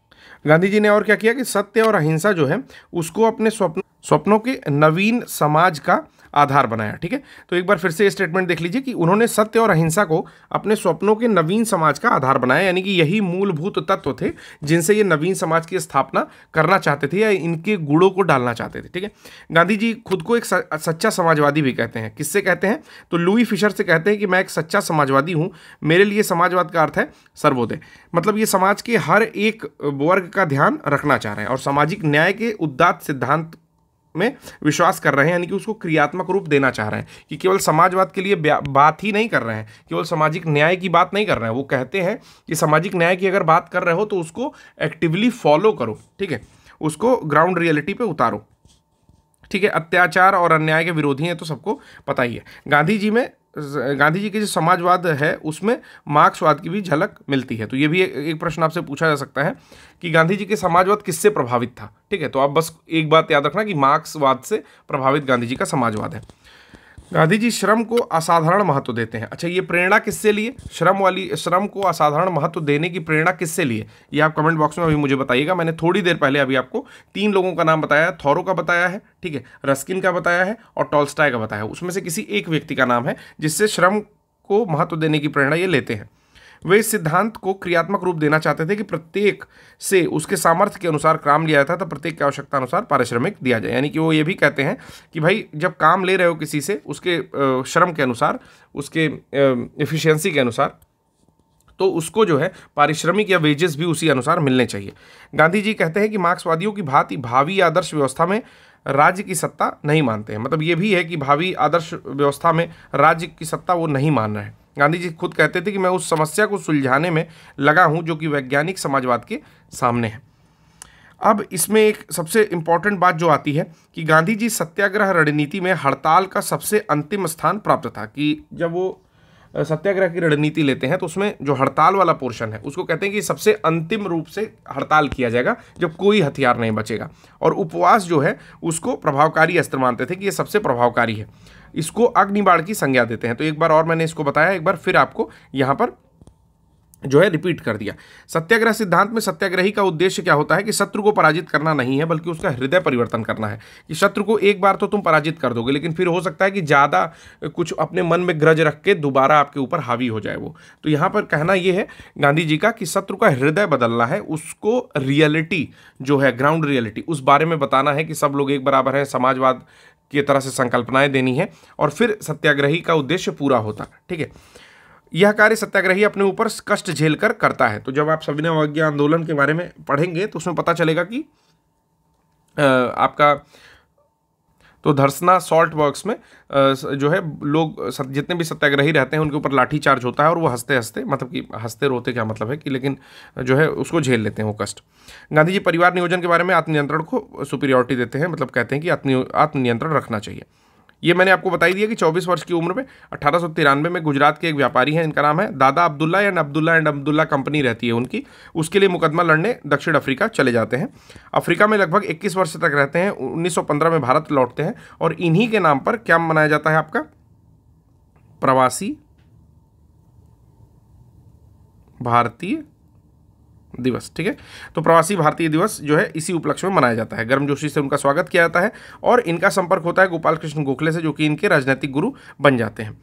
A: गांधी जी ने और क्या किया कि सत्य और अहिंसा जो है उसको अपने स्वप्नों के नवीन समाज का आधार बनाया। ठीक है, तो एक बार फिर से ये स्टेटमेंट देख लीजिए कि उन्होंने सत्य और अहिंसा को अपने स्वप्नों के नवीन समाज का आधार बनाया, यानी कि यही मूलभूत तत्व थे जिनसे ये नवीन समाज की स्थापना करना चाहते थे या इनके गुणों को डालना चाहते थे। ठीक है, गांधी जी खुद को एक सच्चा समाजवादी भी कहते हैं। किससे कहते हैं? तो लुई फिशर से कहते हैं कि मैं एक सच्चा समाजवादी हूँ, मेरे लिए समाजवाद का अर्थ है सर्वोदय। मतलब ये समाज के हर एक वर्ग का ध्यान रखना चाह रहे हैं और सामाजिक न्याय के उदात्त सिद्धांत में विश्वास कर रहे हैं, यानी कि उसको क्रियात्मक रूप देना चाह रहे हैं कि केवल समाजवाद के लिए बात ही नहीं कर रहे हैं, केवल सामाजिक न्याय की बात नहीं कर रहे हैं। वो कहते हैं कि सामाजिक न्याय की अगर बात कर रहे हो तो उसको एक्टिवली फॉलो करो। ठीक है, उसको ग्राउंड रियलिटी पे उतारो। ठीक है, अत्याचार और अन्याय के विरोधी हैं तो सबको पता ही है। गांधी जी के जो समाजवाद है उसमें मार्क्सवाद की भी झलक मिलती है। तो ये भी एक प्रश्न आपसे पूछा जा सकता है कि गांधी जी के समाजवाद किससे प्रभावित था। ठीक है, तो आप बस एक बात याद रखना कि मार्क्सवाद से प्रभावित गांधी जी का समाजवाद है। गांधी जी श्रम को असाधारण महत्व देते हैं। अच्छा, ये प्रेरणा किससे लिए? श्रम को असाधारण महत्व देने की प्रेरणा किससे लिए, ये आप कमेंट बॉक्स में अभी मुझे बताइएगा। मैंने थोड़ी देर पहले अभी आपको 3 लोगों का नाम बताया है, थॉरो का बताया है, ठीक है, रस्किन का बताया है और टॉल्स्टॉय का बताया है। उसमें से किसी एक व्यक्ति का नाम है जिससे श्रम को महत्व देने की प्रेरणा ये लेते हैं। वे इस सिद्धांत को क्रियात्मक रूप देना चाहते थे कि प्रत्येक से उसके सामर्थ्य के अनुसार काम लिया जाता था, प्रत्येक की आवश्यकता अनुसार पारिश्रमिक दिया जाए। यानी कि वो ये भी कहते हैं कि भाई जब काम ले रहे हो किसी से उसके श्रम के अनुसार, उसके एफिशिएंसी के अनुसार, तो उसको जो है पारिश्रमिक या वेजेस भी उसी अनुसार मिलने चाहिए। गांधी जी कहते हैं कि मार्क्सवादियों की भांति भावी आदर्श व्यवस्था में राज्य की सत्ता नहीं मानते हैं। मतलब ये भी है कि भावी आदर्श व्यवस्था में राज्य की सत्ता वो नहीं मान रहे हैं। गांधी जी खुद कहते थे कि मैं उस समस्या को सुलझाने में लगा हूं जो कि वैज्ञानिक समाजवाद के सामने है। अब इसमें एक सबसे इंपॉर्टेंट बात जो आती है कि गांधी जी सत्याग्रह रणनीति में हड़ताल का सबसे अंतिम स्थान प्राप्त था। कि जब वो सत्याग्रह की रणनीति लेते हैं तो उसमें जो हड़ताल वाला पोर्शन है उसको कहते हैं कि सबसे अंतिम रूप से हड़ताल किया जाएगा जब कोई हथियार नहीं बचेगा। और उपवास जो है उसको प्रभावकारी अस्त्र मानते थे कि ये सबसे प्रभावकारी है। इसको अग्निबाण की संज्ञा देते हैं। तो एक बार और मैंने इसको बताया, एक बार फिर आपको यहाँ पर जो है रिपीट कर दिया। सत्याग्रह सिद्धांत में सत्याग्रही का उद्देश्य क्या होता है कि शत्रु को पराजित करना नहीं है बल्कि उसका हृदय परिवर्तन करना है। कि शत्रु को एक बार तो तुम पराजित कर दोगे लेकिन फिर हो सकता है कि ज़्यादा कुछ अपने मन में ग्रज रख के दोबारा आपके ऊपर हावी हो जाए वो। तो यहाँ पर कहना ये है गांधी जी का कि शत्रु का हृदय बदलना है, उसको रियलिटी जो है ग्राउंड रियलिटी उस बारे में बताना है कि सब लोग एक बराबर हैं, समाजवाद की तरह से संकल्पनाएं देनी है और फिर सत्याग्रही का उद्देश्य पूरा होता। ठीक है, यह कार्य सत्याग्रही अपने ऊपर कष्ट झेलकर करता है। तो जब आप सविनय अवज्ञा आंदोलन के बारे में पढ़ेंगे तो उसमें पता चलेगा कि आपका तो धरसना सॉल्ट वर्क्स में जो है लोग जितने भी सत्याग्रही रहते हैं उनके ऊपर लाठी चार्ज होता है और वो हंसते हंसते, मतलब कि हंसते रोते क्या मतलब है कि, लेकिन जो है उसको झेल लेते हैं वो कष्ट। गांधी जी परिवार नियोजन के बारे में आत्मनियंत्रण को सुपीरियॉरिटी देते हैं, मतलब कहते हैं कि आत्मनियंत्रण रखना चाहिए। ये मैंने आपको बताई दिया कि 24 वर्ष की उम्र में 1893 में गुजरात के एक व्यापारी हैं, इनका नाम है दादा अब्दुल्ला एंड अब्दुल्ला कंपनी रहती है उनकी, उसके लिए मुकदमा लड़ने दक्षिण अफ्रीका चले जाते हैं। अफ्रीका में लगभग 21 वर्ष तक रहते हैं। 1915 में भारत लौटते हैं और इन्हीं के नाम पर क्या मनाया जाता है आपका प्रवासी भारतीय दिवस। ठीक है, तो प्रवासी भारतीय दिवस जो है इसी उपलक्ष्य में मनाया जाता है। गर्मजोशी से उनका स्वागत किया जाता है और इनका संपर्क होता है गोपाल कृष्ण गोखले से, जो कि इनके राजनीतिक गुरु बन जाते हैं।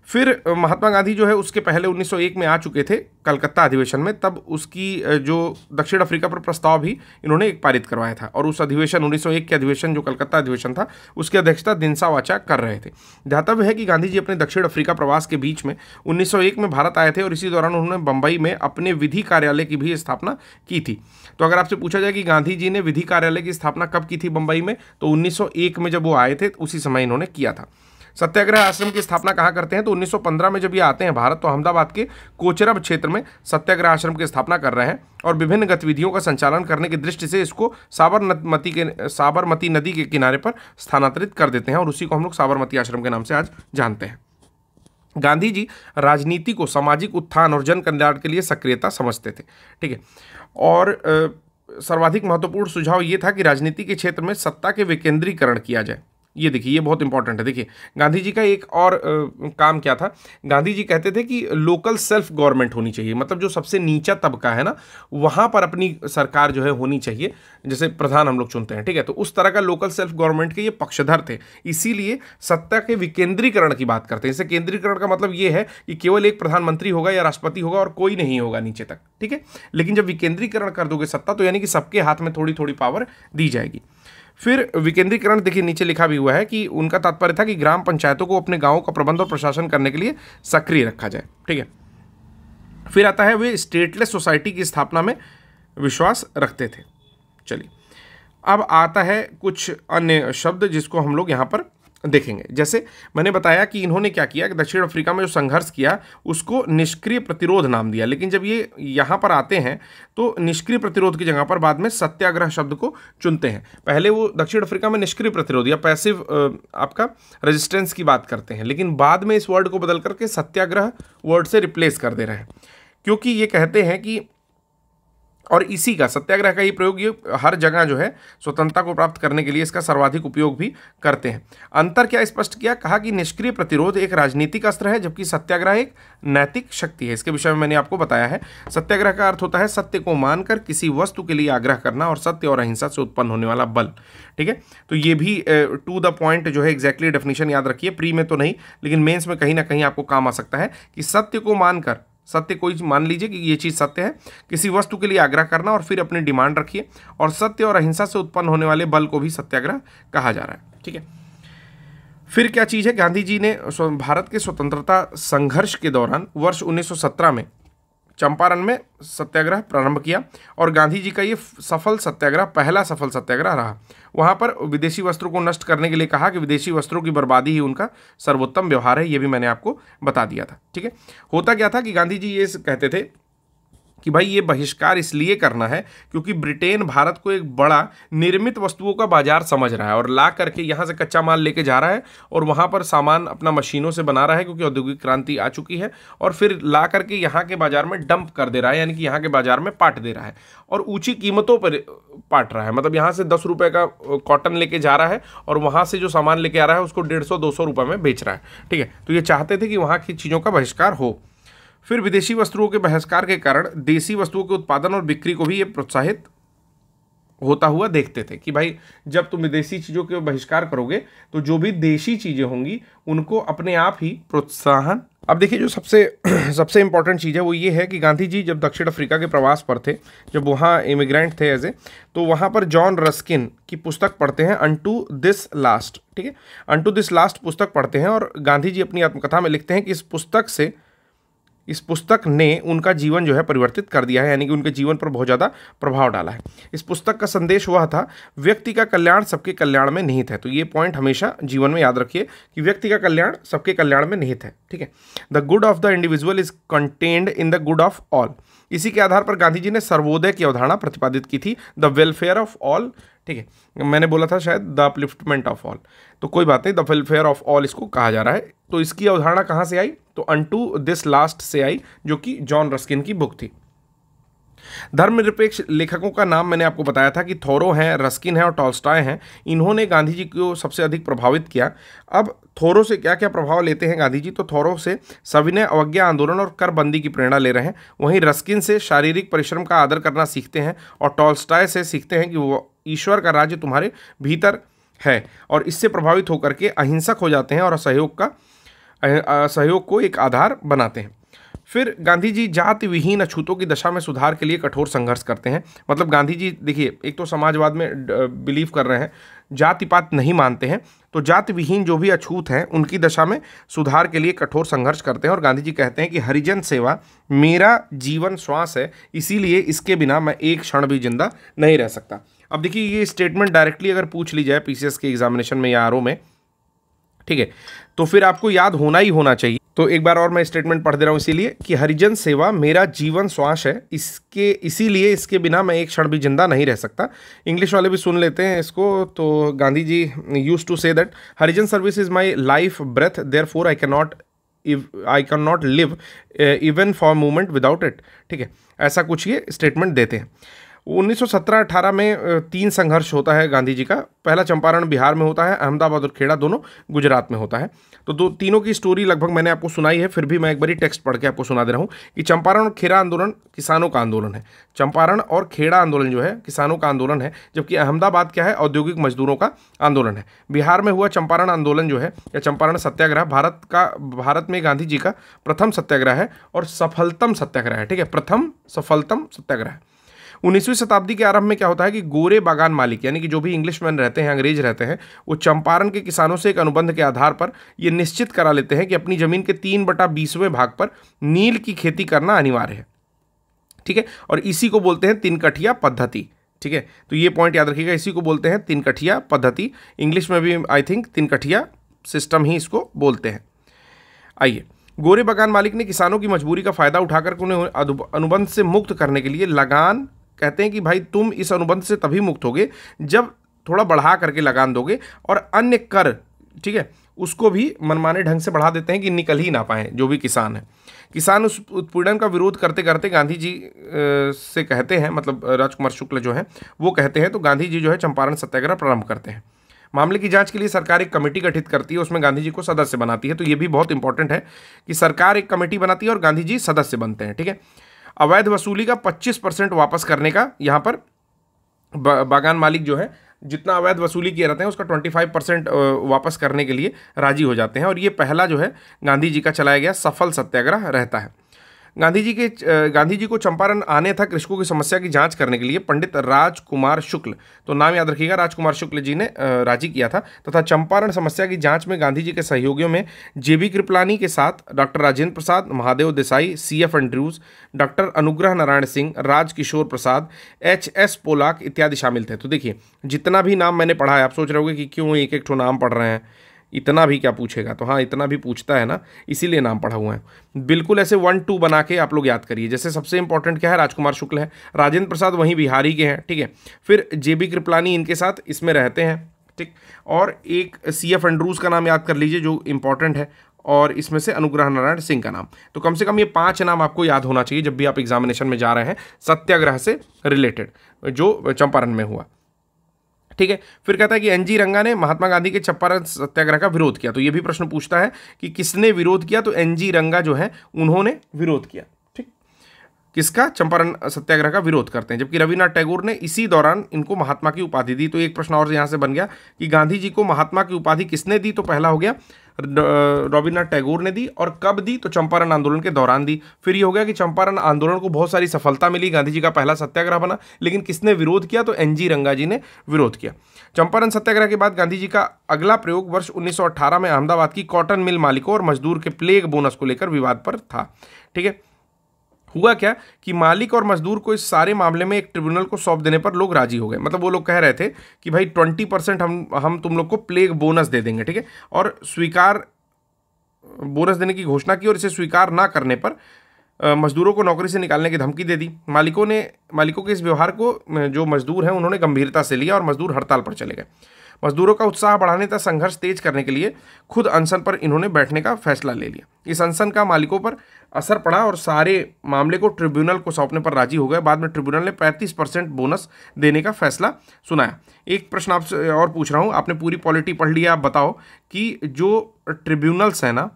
A: फिर महात्मा गांधी जो है उसके पहले 1901 में आ चुके थे कलकत्ता अधिवेशन में, तब उसकी जो दक्षिण अफ्रीका पर प्रस्ताव भी इन्होंने एक पारित करवाया था। और उस अधिवेशन 1901 के अधिवेशन जो कलकत्ता अधिवेशन था उसकी अध्यक्षता दिनसा वाचा कर रहे थे। ध्यातव्य है कि गांधी जी अपने दक्षिण अफ्रीका प्रवास के बीच में 1901 में भारत आए थे और इसी दौरान उन्होंने बम्बई में अपने विधि कार्यालय की भी स्थापना की थी। तो अगर आपसे पूछा जाए कि गांधी जी ने विधि कार्यालय की स्थापना कब की थी बम्बई में, तो 1901 में जब वो आए थे उसी समय इन्होंने किया था। सत्याग्रह आश्रम की स्थापना कहाँ करते हैं, तो 1915 में जब ये आते हैं भारत तो अहमदाबाद के कोचरब क्षेत्र में सत्याग्रह आश्रम की स्थापना कर रहे हैं और विभिन्न गतिविधियों का संचालन करने की दृष्टि से इसको साबरमती नदी के किनारे पर स्थानांतरित कर देते हैं और उसी को हम लोग साबरमती आश्रम के नाम से आज जानते हैं। गांधी जी राजनीति को सामाजिक उत्थान और जन कल्याण के लिए सक्रियता समझते थे। ठीक है, और सर्वाधिक महत्वपूर्ण सुझाव ये था कि राजनीति के क्षेत्र में सत्ता के विकेंद्रीकरण किया जाए। ये देखिए, ये बहुत इंपॉर्टेंट है। देखिए गांधी जी का एक और काम क्या था, गांधी जी कहते थे कि लोकल सेल्फ गवर्नमेंट होनी चाहिए, मतलब जो सबसे नीचा तबका है ना, वहां पर अपनी सरकार जो है होनी चाहिए, जैसे प्रधान हम लोग चुनते हैं, ठीक है। तो उस तरह का लोकल सेल्फ गवर्नमेंट के ये पक्षधर थे, इसीलिए सत्ता के विकेंद्रीकरण की बात करते हैं। इससे केंद्रीकरण का मतलब ये है कि केवल एक प्रधानमंत्री होगा या राष्ट्रपति होगा और कोई नहीं होगा नीचे तक, ठीक है। लेकिन जब विकेंद्रीकरण कर दोगे सत्ता, तो यानी कि सबके हाथ में थोड़ी थोड़ी पावर दी जाएगी। फिर विकेंद्रीकरण, देखिए नीचे लिखा भी हुआ है कि उनका तात्पर्य था कि ग्राम पंचायतों को अपने गांवों का प्रबंध और प्रशासन करने के लिए सक्रिय रखा जाए, ठीक है। फिर आता है वे स्टेटलेस सोसाइटी की स्थापना में विश्वास रखते थे। चलिए अब आता है कुछ अन्य शब्द जिसको हम लोग यहाँ पर देखेंगे। जैसे मैंने बताया कि इन्होंने क्या किया कि दक्षिण अफ्रीका में जो संघर्ष किया उसको निष्क्रिय प्रतिरोध नाम दिया, लेकिन जब ये यहाँ पर आते हैं तो निष्क्रिय प्रतिरोध की जगह पर बाद में सत्याग्रह शब्द को चुनते हैं। पहले वो दक्षिण अफ्रीका में निष्क्रिय प्रतिरोध या पैसिव आपका रेजिस्टेंस की बात करते हैं, लेकिन बाद में इस वर्ड को बदल करके सत्याग्रह वर्ड से रिप्लेस कर दे रहे हैं, क्योंकि ये कहते हैं कि, और इसी का सत्याग्रह का ही प्रयोग ये हर जगह जो है स्वतंत्रता को प्राप्त करने के लिए इसका सर्वाधिक उपयोग भी करते हैं। अंतर क्या स्पष्ट किया, कहा कि निष्क्रिय प्रतिरोध एक राजनीतिक अस्त्र है जबकि सत्याग्रह एक नैतिक शक्ति है। इसके विषय में मैंने आपको बताया है। सत्याग्रह का अर्थ होता है सत्य को मानकर किसी वस्तु के लिए आग्रह करना और सत्य और अहिंसा से उत्पन्न होने वाला बल, ठीक है। तो ये भी टू द पॉइंट जो है एग्जैक्टली डेफिनेशन याद रखिए, प्री में तो नहीं लेकिन मेंस में कहीं ना कहीं आपको काम आ सकता है कि सत्य को मानकर, सत्य कोई मान लीजिए कि ये चीज़ सत्य है, किसी वस्तु के लिए आग्रह करना और फिर अपनी डिमांड रखिए, और सत्य और अहिंसा से उत्पन्न होने वाले बल को भी सत्याग्रह कहा जा रहा है, ठीक है। फिर क्या चीज़ है, गांधी जी ने भारत के स्वतंत्रता संघर्ष के दौरान वर्ष 1917 में चंपारण में सत्याग्रह प्रारंभ किया, और गांधी जी का ये सफल सत्याग्रह पहला सफल सत्याग्रह रहा। वहाँ पर विदेशी वस्त्रों को नष्ट करने के लिए कहा कि विदेशी वस्त्रों की बर्बादी ही उनका सर्वोत्तम व्यवहार है, ये भी मैंने आपको बता दिया था, ठीक है। होता क्या था कि गांधी जी ये कहते थे कि भाई ये बहिष्कार इसलिए करना है क्योंकि ब्रिटेन भारत को एक बड़ा निर्मित वस्तुओं का बाजार समझ रहा है और ला करके यहाँ से कच्चा माल लेके जा रहा है और वहाँ पर सामान अपना मशीनों से बना रहा है, क्योंकि औद्योगिक क्रांति आ चुकी है, और फिर ला करके यहाँ के बाजार में डंप कर दे रहा है, यानी कि यहाँ के बाजार में पाट दे रहा है और ऊंची कीमतों पर पाट रहा है। मतलब यहाँ से 10 रुपये का कॉटन लेके जा रहा है और वहाँ से जो सामान लेके आ रहा है उसको 150-200 रुपये में बेच रहा है, ठीक है। तो ये चाहते थे कि वहाँ की चीज़ों का बहिष्कार हो। फिर विदेशी वस्तुओं के बहिष्कार के कारण देसी वस्तुओं के उत्पादन और बिक्री को भी ये प्रोत्साहित होता हुआ देखते थे कि भाई जब तुम विदेशी चीज़ों के बहिष्कार करोगे तो जो भी देशी चीज़ें होंगी उनको अपने आप ही प्रोत्साहन। अब देखिए जो सबसे इंपॉर्टेंट चीज़ है वो ये है कि गांधी जी जब दक्षिण अफ्रीका के प्रवास पर थे, जब वहाँ इमिग्रेंट थे एज ए, तो वहाँ पर जॉन रस्किन की पुस्तक पढ़ते हैं, अनटू दिस लास्ट, ठीक है। अनटू दिस लास्ट पुस्तक पढ़ते हैं और गांधी जी अपनी आत्मकथा में लिखते हैं कि इस पुस्तक ने उनका जीवन जो है परिवर्तित कर दिया है, यानी कि उनके जीवन पर बहुत ज़्यादा प्रभाव डाला है। इस पुस्तक का संदेश वह था, व्यक्ति का कल्याण सबके कल्याण में निहित है। तो ये पॉइंट हमेशा जीवन में याद रखिए कि व्यक्ति का कल्याण सबके कल्याण में निहित है, ठीक है। The good of the individual is contained in the good of all. इसी के आधार पर गांधी जी ने सर्वोदय की अवधारणा प्रतिपादित की थी, द वेलफेयर ऑफ ऑल, ठीक है। मैंने बोला था शायद द अपलिफ्टमेंट ऑफ ऑल, तो कोई बात नहीं, द वेलफेयर ऑफ ऑल इसको कहा जा रहा है। तो इसकी अवधारणा कहाँ से आई, तो अनटू दिस लास्ट से आई, जो कि जॉन रस्किन की बुक थी। धर्मनिरपेक्ष लेखकों का नाम मैंने आपको बताया था कि थोरो हैं, रस्किन है और टॉल्स्टॉय हैं। इन्होंने गांधी जी को सबसे अधिक प्रभावित किया। अब थोरो से क्या क्या प्रभाव लेते हैं गांधी जी, तो थोरो से सविनय अवज्ञा आंदोलन और करबंदी की प्रेरणा ले रहे हैं। वहीं रस्किन से शारीरिक परिश्रम का आदर करना सीखते हैं और टॉल्स्टॉय से सीखते हैं कि वो ईश्वर का राज्य तुम्हारे भीतर है, और इससे प्रभावित होकर के अहिंसक हो जाते हैं और असहयोग को एक आधार बनाते हैं। फिर गांधी जी जाति विहीन अछूतों की दशा में सुधार के लिए कठोर संघर्ष करते हैं। मतलब गांधी जी देखिए, एक तो समाजवाद में बिलीव कर रहे हैं, जाति पात नहीं मानते हैं, तो जाति विहीन जो भी अछूत हैं उनकी दशा में सुधार के लिए कठोर संघर्ष करते हैं। और गांधी जी कहते हैं कि हरिजन सेवा मेरा जीवन श्वास है, इसीलिए इसके बिना मैं एक क्षण भी जिंदा नहीं रह सकता। अब देखिए ये स्टेटमेंट डायरेक्टली अगर पूछ ली जाए पीसीएस के एग्जामिनेशन में या आरओ में, ठीक है, तो फिर आपको याद होना ही होना चाहिए। तो एक बार और मैं स्टेटमेंट पढ़ दे रहा हूँ इसीलिए कि हरिजन सेवा मेरा जीवन श्वास है, इसीलिए इसके बिना मैं एक क्षण भी जिंदा नहीं रह सकता। इंग्लिश वाले भी सुन लेते हैं इसको। तो Gandhi ji used to say that Harijan service is my life breath, therefore I can not live even for moment without it, ठीक है, ऐसा कुछ ये स्टेटमेंट देते हैं। 1917-18 में तीन संघर्ष होता है गांधी जी का। पहला चंपारण बिहार में होता है, अहमदाबाद और खेड़ा दोनों गुजरात में होता है। तो तीनों की स्टोरी लगभग मैंने आपको सुनाई है, फिर भी मैं एक बारी टेक्स्ट पढ़ के आपको सुना दे रहा हूँ कि चंपारण और खेड़ा आंदोलन किसानों का आंदोलन है। चंपारण और खेड़ा आंदोलन जो है किसानों का आंदोलन है, जबकि अहमदाबाद क्या है, औद्योगिक मजदूरों का आंदोलन है। बिहार में हुआ चंपारण आंदोलन जो है या चंपारण सत्याग्रह भारत में गांधी जी का प्रथम सत्याग्रह है और सफलतम सत्याग्रह है। ठीक है, प्रथम सफलतम सत्याग्रह। 19वीं शताब्दी के आरंभ में क्या होता है कि गोरे बागान मालिक यानी कि जो भी इंग्लिशमैन रहते हैं, अंग्रेज रहते हैं, वो चंपारण के किसानों से एक अनुबंध के आधार पर ये निश्चित करा लेते हैं कि अपनी जमीन के 3/20वें भाग पर नील की खेती करना अनिवार्य है। ठीक है, और इसी को बोलते हैं तिनकठिया पद्धति। ठीक है, तो ये पॉइंट याद रखिएगा, इसी को बोलते हैं तिनकठिया पद्धति। इंग्लिश में भी आई थिंक तिनकठिया सिस्टम ही इसको बोलते हैं। आइए, गोरे बागान मालिक ने किसानों की मजबूरी का फायदा उठाकर उन्हें अनुबंध से मुक्त करने के लिए लगान, कहते हैं कि भाई तुम इस अनुबंध से तभी मुक्त होगे जब थोड़ा बढ़ा करके लगान दोगे और अन्य कर, ठीक है, उसको भी मनमाने ढंग से बढ़ा देते हैं कि निकल ही ना पाए जो भी किसान है। किसान उस उत्पीड़न का विरोध करते करते गांधी जी से कहते हैं, मतलब राजकुमार शुक्ल जो है वो कहते हैं, तो गांधी जी जो है चंपारण सत्याग्रह प्रारंभ करते हैं। मामले की जांच के लिए सरकार एक कमेटी गठित करती है, उसमें गांधी जी को सदस्य बनाती है। तो ये भी बहुत इंपॉर्टेंट है कि सरकार एक कमेटी बनाती है और गांधी जी सदस्य बनते हैं। ठीक है, अवैध वसूली का 25% वापस करने का यहाँ पर बागान मालिक जो है जितना अवैध वसूली किए रहते हैं उसका 25% वापस करने के लिए राजी हो जाते हैं। और ये पहला जो है गांधी जी का चलाया गया सफल सत्याग्रह रहता है। गांधी जी को चंपारण आने था कृषकों की समस्या की जांच करने के लिए पंडित राजकुमार शुक्ल, तो नाम याद रखिएगा, राजकुमार शुक्ल जी ने राजी किया था। तथा चंपारण समस्या की जांच में गांधी जी के सहयोगियों में जेबी कृपलानी के साथ doctor Rajendra Prasad, Mahadev Desai, CF Andrews, doctor Anugrah Narayan Singh, Rajkishore प्रसाद, HS पोलाक इत्यादि शामिल थे। तो देखिए, जितना भी नाम मैंने पढ़ा है, आप सोच रहे होंगे कि क्यों एक एक ठो नाम पढ़ रहे हैं, इतना भी क्या पूछेगा, तो हाँ इतना भी पूछता है ना, इसीलिए नाम पढ़ा हुआ है। बिल्कुल ऐसे 1-2 बना के आप लोग याद करिए। जैसे सबसे इंपॉर्टेंट क्या है, राजकुमार शुक्ल है, राजेंद्र प्रसाद वहीं बिहारी के हैं, ठीक है, फिर जेबी कृपलानी इनके साथ इसमें रहते हैं, ठीक, और एक CF एंड्रूज का नाम याद कर लीजिए जो इंपॉर्टेंट है, और इसमें से अनुग्रह नारायण सिंह का नाम। तो कम से कम ये 5 नाम आपको याद होना चाहिए जब भी आप एग्जामिनेशन में जा रहे हैं सत्याग्रह से रिलेटेड जो चंपारण में हुआ। ठीक है, फिर कहता है कि NG रंगा ने महात्मा गांधी के चंपारण सत्याग्रह का विरोध किया। तो ये भी प्रश्न पूछता है कि किसने विरोध किया, तो NG रंगा जो है उन्होंने विरोध किया। ठीक, किसका, चंपारण सत्याग्रह का विरोध करते हैं, जबकि रविन्द्रनाथ टैगोर ने इसी दौरान इनको महात्मा की उपाधि दी। तो एक प्रश्न और यहाँ से बन गया कि गांधी जी को महात्मा की उपाधि किसने दी, तो पहला हो गया रविन्द्रनाथ टैगोर ने दी, और कब दी, तो चंपारण आंदोलन के दौरान दी। फिर ये हो गया कि चंपारण आंदोलन को बहुत सारी सफलता मिली, गांधी जी का पहला सत्याग्रह बना, लेकिन किसने विरोध किया, तो NG रंगा जी ने विरोध किया। चंपारण सत्याग्रह के बाद गांधी जी का अगला प्रयोग वर्ष 1918 में अहमदाबाद की कॉटन मिल मालिकों और मजदूर के प्लेग बोनस को लेकर विवाद पर था। ठीक है, हुआ क्या कि मालिक और मजदूर को इस सारे मामले में एक ट्रिब्यूनल को सौंप देने पर लोग राजी हो गए। मतलब वो लोग कह रहे थे कि भाई 20% हम तुम लोग को प्लेग बोनस दे देंगे। ठीक है, और स्वीकार बोनस देने की घोषणा की, और इसे स्वीकार ना करने पर मजदूरों को नौकरी से निकालने की धमकी दे दी। मालिकों के इस व्यवहार को जो मजदूर हैं उन्होंने गंभीरता से लिया और मजदूर हड़ताल पर चले गए। मजदूरों का उत्साह बढ़ाने तथा संघर्ष तेज करने के लिए खुद अनशन पर इन्होंने बैठने का फैसला ले लिया। इस अनशन का मालिकों पर असर पड़ा और सारे मामले को ट्रिब्यूनल को सौंपने पर राजी हो गए। बाद में ट्रिब्यूनल ने 35% बोनस देने का फैसला सुनाया। एक प्रश्न आपसे और पूछ रहा हूँ, आपने पूरी पॉलिटी पढ़ लिया, आप बताओ कि जो ट्रिब्यूनल्स है ना,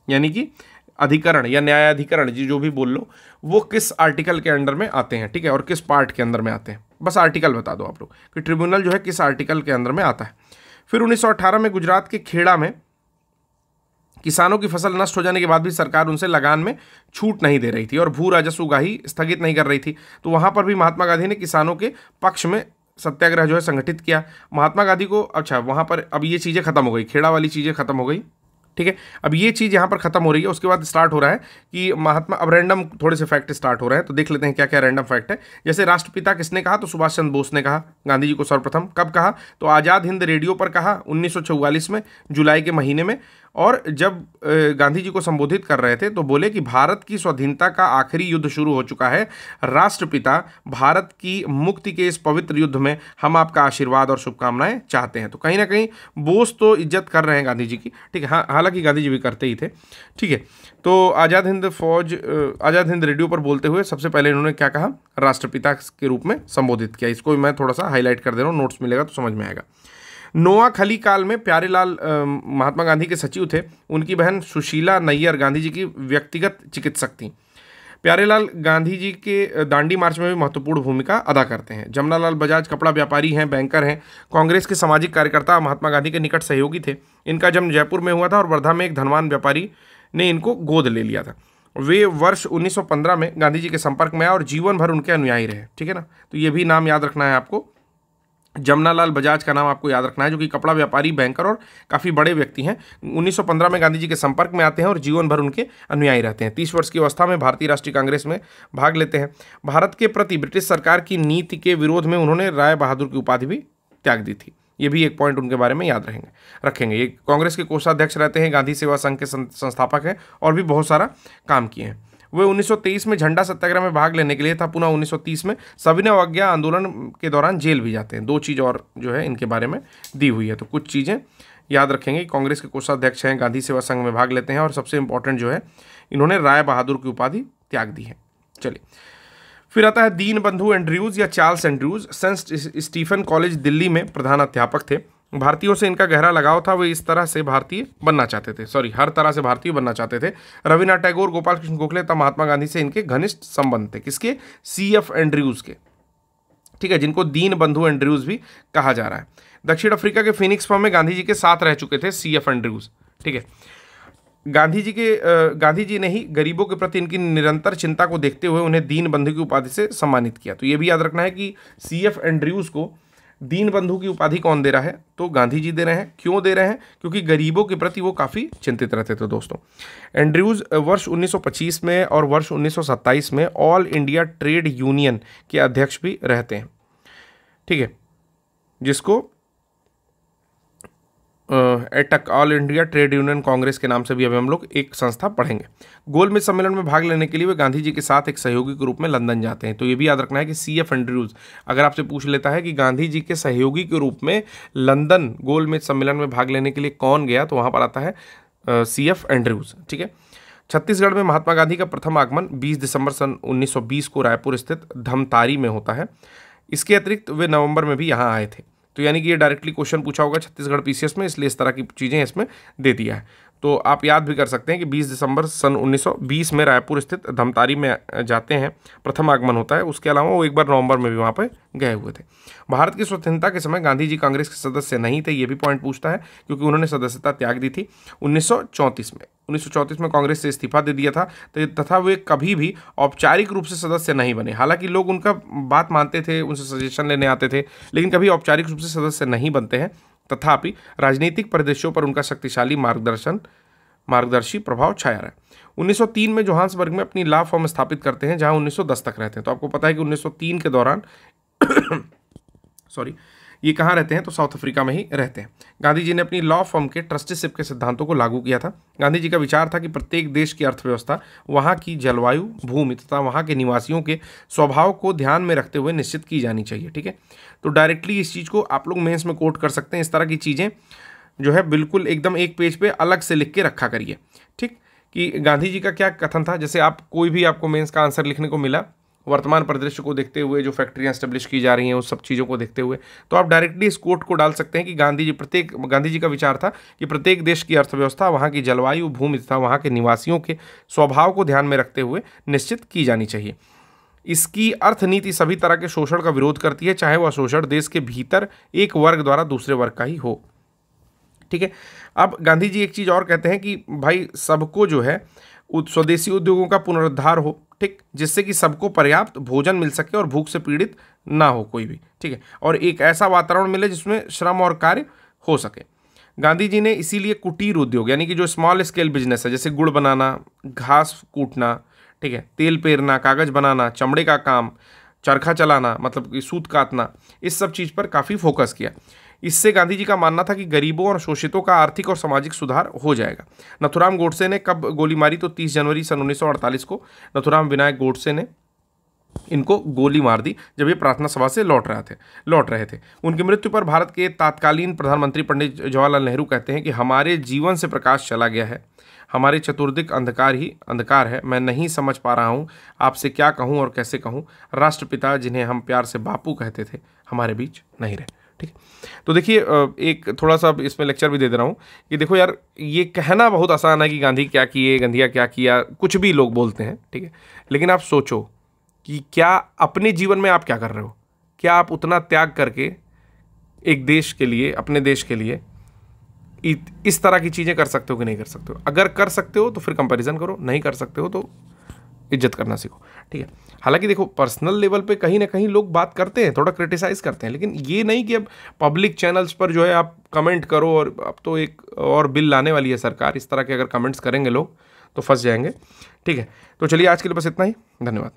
A: यानी कि अधिकरण या न्यायाधिकरण जी जो भी बोल लो, वो किस आर्टिकल के अंडर में आते हैं, ठीक है, और किस पार्ट के अंदर में आते हैं, बस आर्टिकल बता दो आप लोग कि ट्रिब्यूनल जो है किस आर्टिकल के अंदर में आता है। फिर 1918 में गुजरात के खेड़ा में किसानों की फसल नष्ट हो जाने के बाद भी सरकार उनसे लगान में छूट नहीं दे रही थी और भू राजस्व उगाही स्थगित नहीं कर रही थी। तो वहाँ पर भी महात्मा गांधी ने किसानों के पक्ष में सत्याग्रह जो है संगठित किया। महात्मा गांधी को, अच्छा वहाँ पर अब ये चीज़ें खत्म हो गई, खेड़ा वाली चीज़ें खत्म हो गई, ठीक है, अब ये चीज़ यहाँ पर खत्म हो रही है। उसके बाद स्टार्ट हो रहा है कि महात्मा, अब रैंडम थोड़े से फैक्ट स्टार्ट हो रहे हैं, तो देख लेते हैं क्या क्या रैंडम फैक्ट है। जैसे राष्ट्रपिता किसने कहा, तो सुभाष चंद्र बोस ने कहा गांधी जी को सर्वप्रथम। कब कहा, तो आज़ाद हिंद रेडियो पर कहा 1944 में जुलाई के महीने में। और जब गांधी जी को संबोधित कर रहे थे तो बोले कि भारत की स्वाधीनता का आखिरी युद्ध शुरू हो चुका है। राष्ट्रपिता, भारत की मुक्ति के इस पवित्र युद्ध में हम आपका आशीर्वाद और शुभकामनाएं चाहते हैं। तो कहीं ना कहीं बोस तो इज्जत कर रहे हैं गांधी जी की, ठीक है। हाँ, हालांकि गांधी जी भी करते ही थे, ठीक है। तो आज़ाद हिंद रेडियो पर बोलते हुए सबसे पहले इन्होंने क्या कहा, राष्ट्रपिता के रूप में संबोधित किया। इसको मैं थोड़ा सा हाईलाइट कर दे रहा हूँ, नोट्स मिलेगा तो समझ में आएगा। नोआखली काल में प्यारेलाल महात्मा गांधी के सचिव थे। उनकी बहन सुशीला नैयर गांधी जी की व्यक्तिगत चिकित्सक थी। प्यारेलाल गांधी जी के दांडी मार्च में भी महत्वपूर्ण भूमिका अदा करते हैं। जमनालाल बजाज कपड़ा व्यापारी हैं, बैंकर हैं, कांग्रेस के सामाजिक कार्यकर्ता, महात्मा गांधी के निकट सहयोगी थे। इनका जन्म जयपुर में हुआ था और वर्धा में एक धनवान व्यापारी ने इनको गोद ले लिया था। वे वर्ष 1915 में गांधी जी के संपर्क में आए और जीवन भर उनके अनुयायी रहे, ठीक है ना। तो ये भी नाम याद रखना है आपको। जमनालाल बजाज का नाम आपको याद रखना है, जो कि कपड़ा व्यापारी, बैंकर और काफ़ी बड़े व्यक्ति हैं। 1915 में गांधी जी के संपर्क में आते हैं और जीवन भर उनके अनुयायी रहते हैं। 30 वर्ष की अवस्था में भारतीय राष्ट्रीय कांग्रेस में भाग लेते हैं। भारत के प्रति ब्रिटिश सरकार की नीति के विरोध में उन्होंने राय बहादुर की उपाधि भी त्याग दी थी। ये भी एक पॉइंट उनके बारे में याद रखेंगे। ये कांग्रेस के कोषाध्यक्ष रहते हैं, गांधी सेवा संघ के संस्थापक हैं और भी बहुत सारा काम किए हैं। वे 1923 में झंडा सत्याग्रह में भाग लेने के लिए था। पुनः 1930 में सविनय अवज्ञा आंदोलन के दौरान जेल भी जाते हैं। 2 चीज़ और जो है इनके बारे में दी हुई है, तो कुछ चीज़ें याद रखेंगे। कांग्रेस के कोषाध्यक्ष हैं, गांधी सेवा संघ में भाग लेते हैं और सबसे इंपॉर्टेंट जो है इन्होंने राय बहादुर की उपाधि त्याग दी है। चलिए, फिर आता है दीन बंधु एंड्रयूज या Charles Andrews. Saint Stephen College Delhi में प्रधान अध्यापक थे। भारतीयों से इनका गहरा लगाव था। वे इस तरह से भारतीय बनना चाहते थे, हर तरह से भारतीय बनना चाहते थे। रविन्द्रनाथ टैगोर, गोपाल कृष्ण गोखले तथा महात्मा गांधी से इनके घनिष्ठ संबंध थे। किसके? CF एंड्रयूज के, ठीक है, जिनको दीन बंधु एंड्रयूज भी कहा जा रहा है। दक्षिण अफ्रीका के फिनिक्स फॉर्म में गांधी जी के साथ रह चुके थे CF एंड्रयूज, ठीक है। गांधी जी ने ही गरीबों के प्रति इनकी निरंतर चिंता को देखते हुए उन्हें दीन बंधु की उपाधि से सम्मानित किया। तो ये भी याद रखना है कि CF एंड्रयूज को दीन बंधु की उपाधि कौन दे रहा है? तो गांधी जी दे रहे हैं। क्यों दे रहे हैं? क्योंकि गरीबों के प्रति वो काफ़ी चिंतित रहते थे दोस्तों। एंड्रयूज वर्ष 1925 में और वर्ष 1927 में ऑल इंडिया ट्रेड यूनियन के अध्यक्ष भी रहते हैं, ठीक है, जिसको AITUC, all India trade union Congress के नाम से भी अभी हम लोग एक संस्था पढ़ेंगे। गोलमेज सम्मेलन में भाग लेने के लिए वे गांधी जी के साथ एक सहयोगी के रूप में लंदन जाते हैं। तो ये भी याद रखना है कि CF एंड्रयूज अगर आपसे पूछ लेता है कि गांधी जी के सहयोगी के रूप में लंदन गोलमेज सम्मेलन में भाग लेने के लिए कौन गया, तो वहाँ पर आता है CF एंड्रयूज, ठीक है। छत्तीसगढ़ में महात्मा गांधी का प्रथम आगमन 20 दिसंबर सन 1920 को रायपुर स्थित धमतारी में होता है। इसके अतिरिक्त वे नवंबर में भी यहाँ आए थे। तो यानी कि ये डायरेक्टली क्वेश्चन पूछा होगा छत्तीसगढ़ PCS में, इसलिए इस तरह की चीज़ें इसमें दे दिया है। तो आप याद भी कर सकते हैं कि 20 दिसंबर सन 1920 में रायपुर स्थित धमतारी में जाते हैं, प्रथम आगमन होता है। उसके अलावा वो एक बार नवंबर में भी वहाँ पर गए हुए थे। भारत की स्वतंत्रता के समय गांधी जी कांग्रेस के सदस्य नहीं थे, ये भी पॉइंट पूछता है, क्योंकि उन्होंने सदस्यता त्याग दी थी 1934 में कांग्रेस से इस्तीफा दे दिया था। तथा वे कभी भी औपचारिक रूप से सदस्य नहीं बने। हालांकि लोग उनका बात मानते थे, उनसे सजेशन लेने आते थे, लेकिन कभी औपचारिक रूप से सदस्य नहीं बनते हैं। तथापि राजनीतिक परिदृश्यों पर उनका शक्तिशाली मार्गदर्शी प्रभाव छाया रहा। 1903 में जोहान्सबर्ग में अपनी लॉ फर्म स्थापित करते हैं, जहां 1910 तक रहते हैं। तो आपको पता है कि 1903 के दौरान ये कहाँ रहते हैं? तो साउथ अफ्रीका में ही रहते हैं। गांधी जी ने अपनी लॉ फर्म के ट्रस्टीशिप के सिद्धांतों को लागू किया था। गांधी जी का विचार था कि प्रत्येक देश की अर्थव्यवस्था वहाँ की जलवायु, भूमि तथा वहाँ के निवासियों के स्वभाव को ध्यान में रखते हुए निश्चित की जानी चाहिए, ठीक है। तो डायरेक्टली इस चीज़ को आप लोग मेंस में कोट कर सकते हैं। इस तरह की चीज़ें जो है बिल्कुल एकदम एक पेज पे अलग से लिख के रखा करिए, ठीक। कि गांधी जी का क्या कथन था, जैसे आप कोई भी आपको मेंस का आंसर लिखने को मिला, वर्तमान परिदृश्य को देखते हुए, जो फैक्ट्रियां एस्टेब्लिश की जा रही हैं उस सब चीज़ों को देखते हुए, तो आप डायरेक्टली इस कोट को डाल सकते हैं कि गांधी जी का विचार था कि प्रत्येक देश की अर्थव्यवस्था वहाँ की जलवायु, भूमि तथा वहाँ के निवासियों के स्वभाव को ध्यान में रखते हुए निश्चित की जानी चाहिए। इसकी अर्थनीति सभी तरह के शोषण का विरोध करती है, चाहे वह शोषण देश के भीतर एक वर्ग द्वारा दूसरे वर्ग का ही हो, ठीक है। अब गांधी जी एक चीज़ और कहते हैं कि भाई सबको जो है स्वदेशी उद्योगों का पुनरुद्धार हो, ठीक, जिससे कि सबको पर्याप्त भोजन मिल सके और भूख से पीड़ित ना हो कोई भी, ठीक है, और एक ऐसा वातावरण मिले जिसमें श्रम और कार्य हो सके। गांधी जी ने इसीलिए कुटीर उद्योग यानी कि जो स्मॉल स्केल बिजनेस है, जैसे गुड़ बनाना, घास कूटना, ठीक है, तेल पेरना, कागज़ बनाना, चमड़े का काम, चरखा चलाना मतलब कि सूत काटना, इस सब चीज़ पर काफ़ी फोकस किया। इससे गांधी जी का मानना था कि गरीबों और शोषितों का आर्थिक और सामाजिक सुधार हो जाएगा। नथुराम गोडसे ने कब गोली मारी? तो 30 जनवरी सन 1948 को नथुराम विनायक गोडसे ने इनको गोली मार दी जब ये प्रार्थना सभा से लौट रहे थे। उनकी मृत्यु पर भारत के तत्कालीन प्रधानमंत्री पंडित जवाहरलाल नेहरू कहते हैं कि हमारे जीवन से प्रकाश चला गया है, हमारे चतुर्दिक अंधकार ही अंधकार है। मैं नहीं समझ पा रहा हूँ आपसे क्या कहूँ और कैसे कहूँ। राष्ट्रपिता जिन्हें हम प्यार से बापू कहते थे हमारे बीच नहीं रहे। ठीक है, तो देखिए एक थोड़ा सा इसमें लेक्चर भी दे दे रहा हूँ कि देखो यार, ये कहना बहुत आसान है कि गांधी क्या किए, गांधिया क्या किया, कुछ भी लोग बोलते हैं, ठीक है, लेकिन आप सोचो कि क्या अपने जीवन में आप क्या कर रहे हो? क्या आप उतना त्याग करके एक देश के लिए, अपने देश के लिए इस तरह की चीज़ें कर सकते हो कि नहीं कर सकते हो? अगर कर सकते हो तो फिर कंपैरिजन करो, नहीं कर सकते हो तो इज्जत करना सीखो। ठीक है, हालांकि देखो पर्सनल लेवल पे कहीं ना कहीं लोग बात करते हैं, थोड़ा क्रिटिसाइज करते हैं, लेकिन ये नहीं कि अब पब्लिक चैनल्स पर जो है आप कमेंट करो। और अब तो एक और बिल लाने वाली है सरकार, इस तरह के अगर कमेंट्स करेंगे लोग तो फंस जाएंगे। ठीक है, तो चलिए आज के लिए बस इतना ही, धन्यवाद।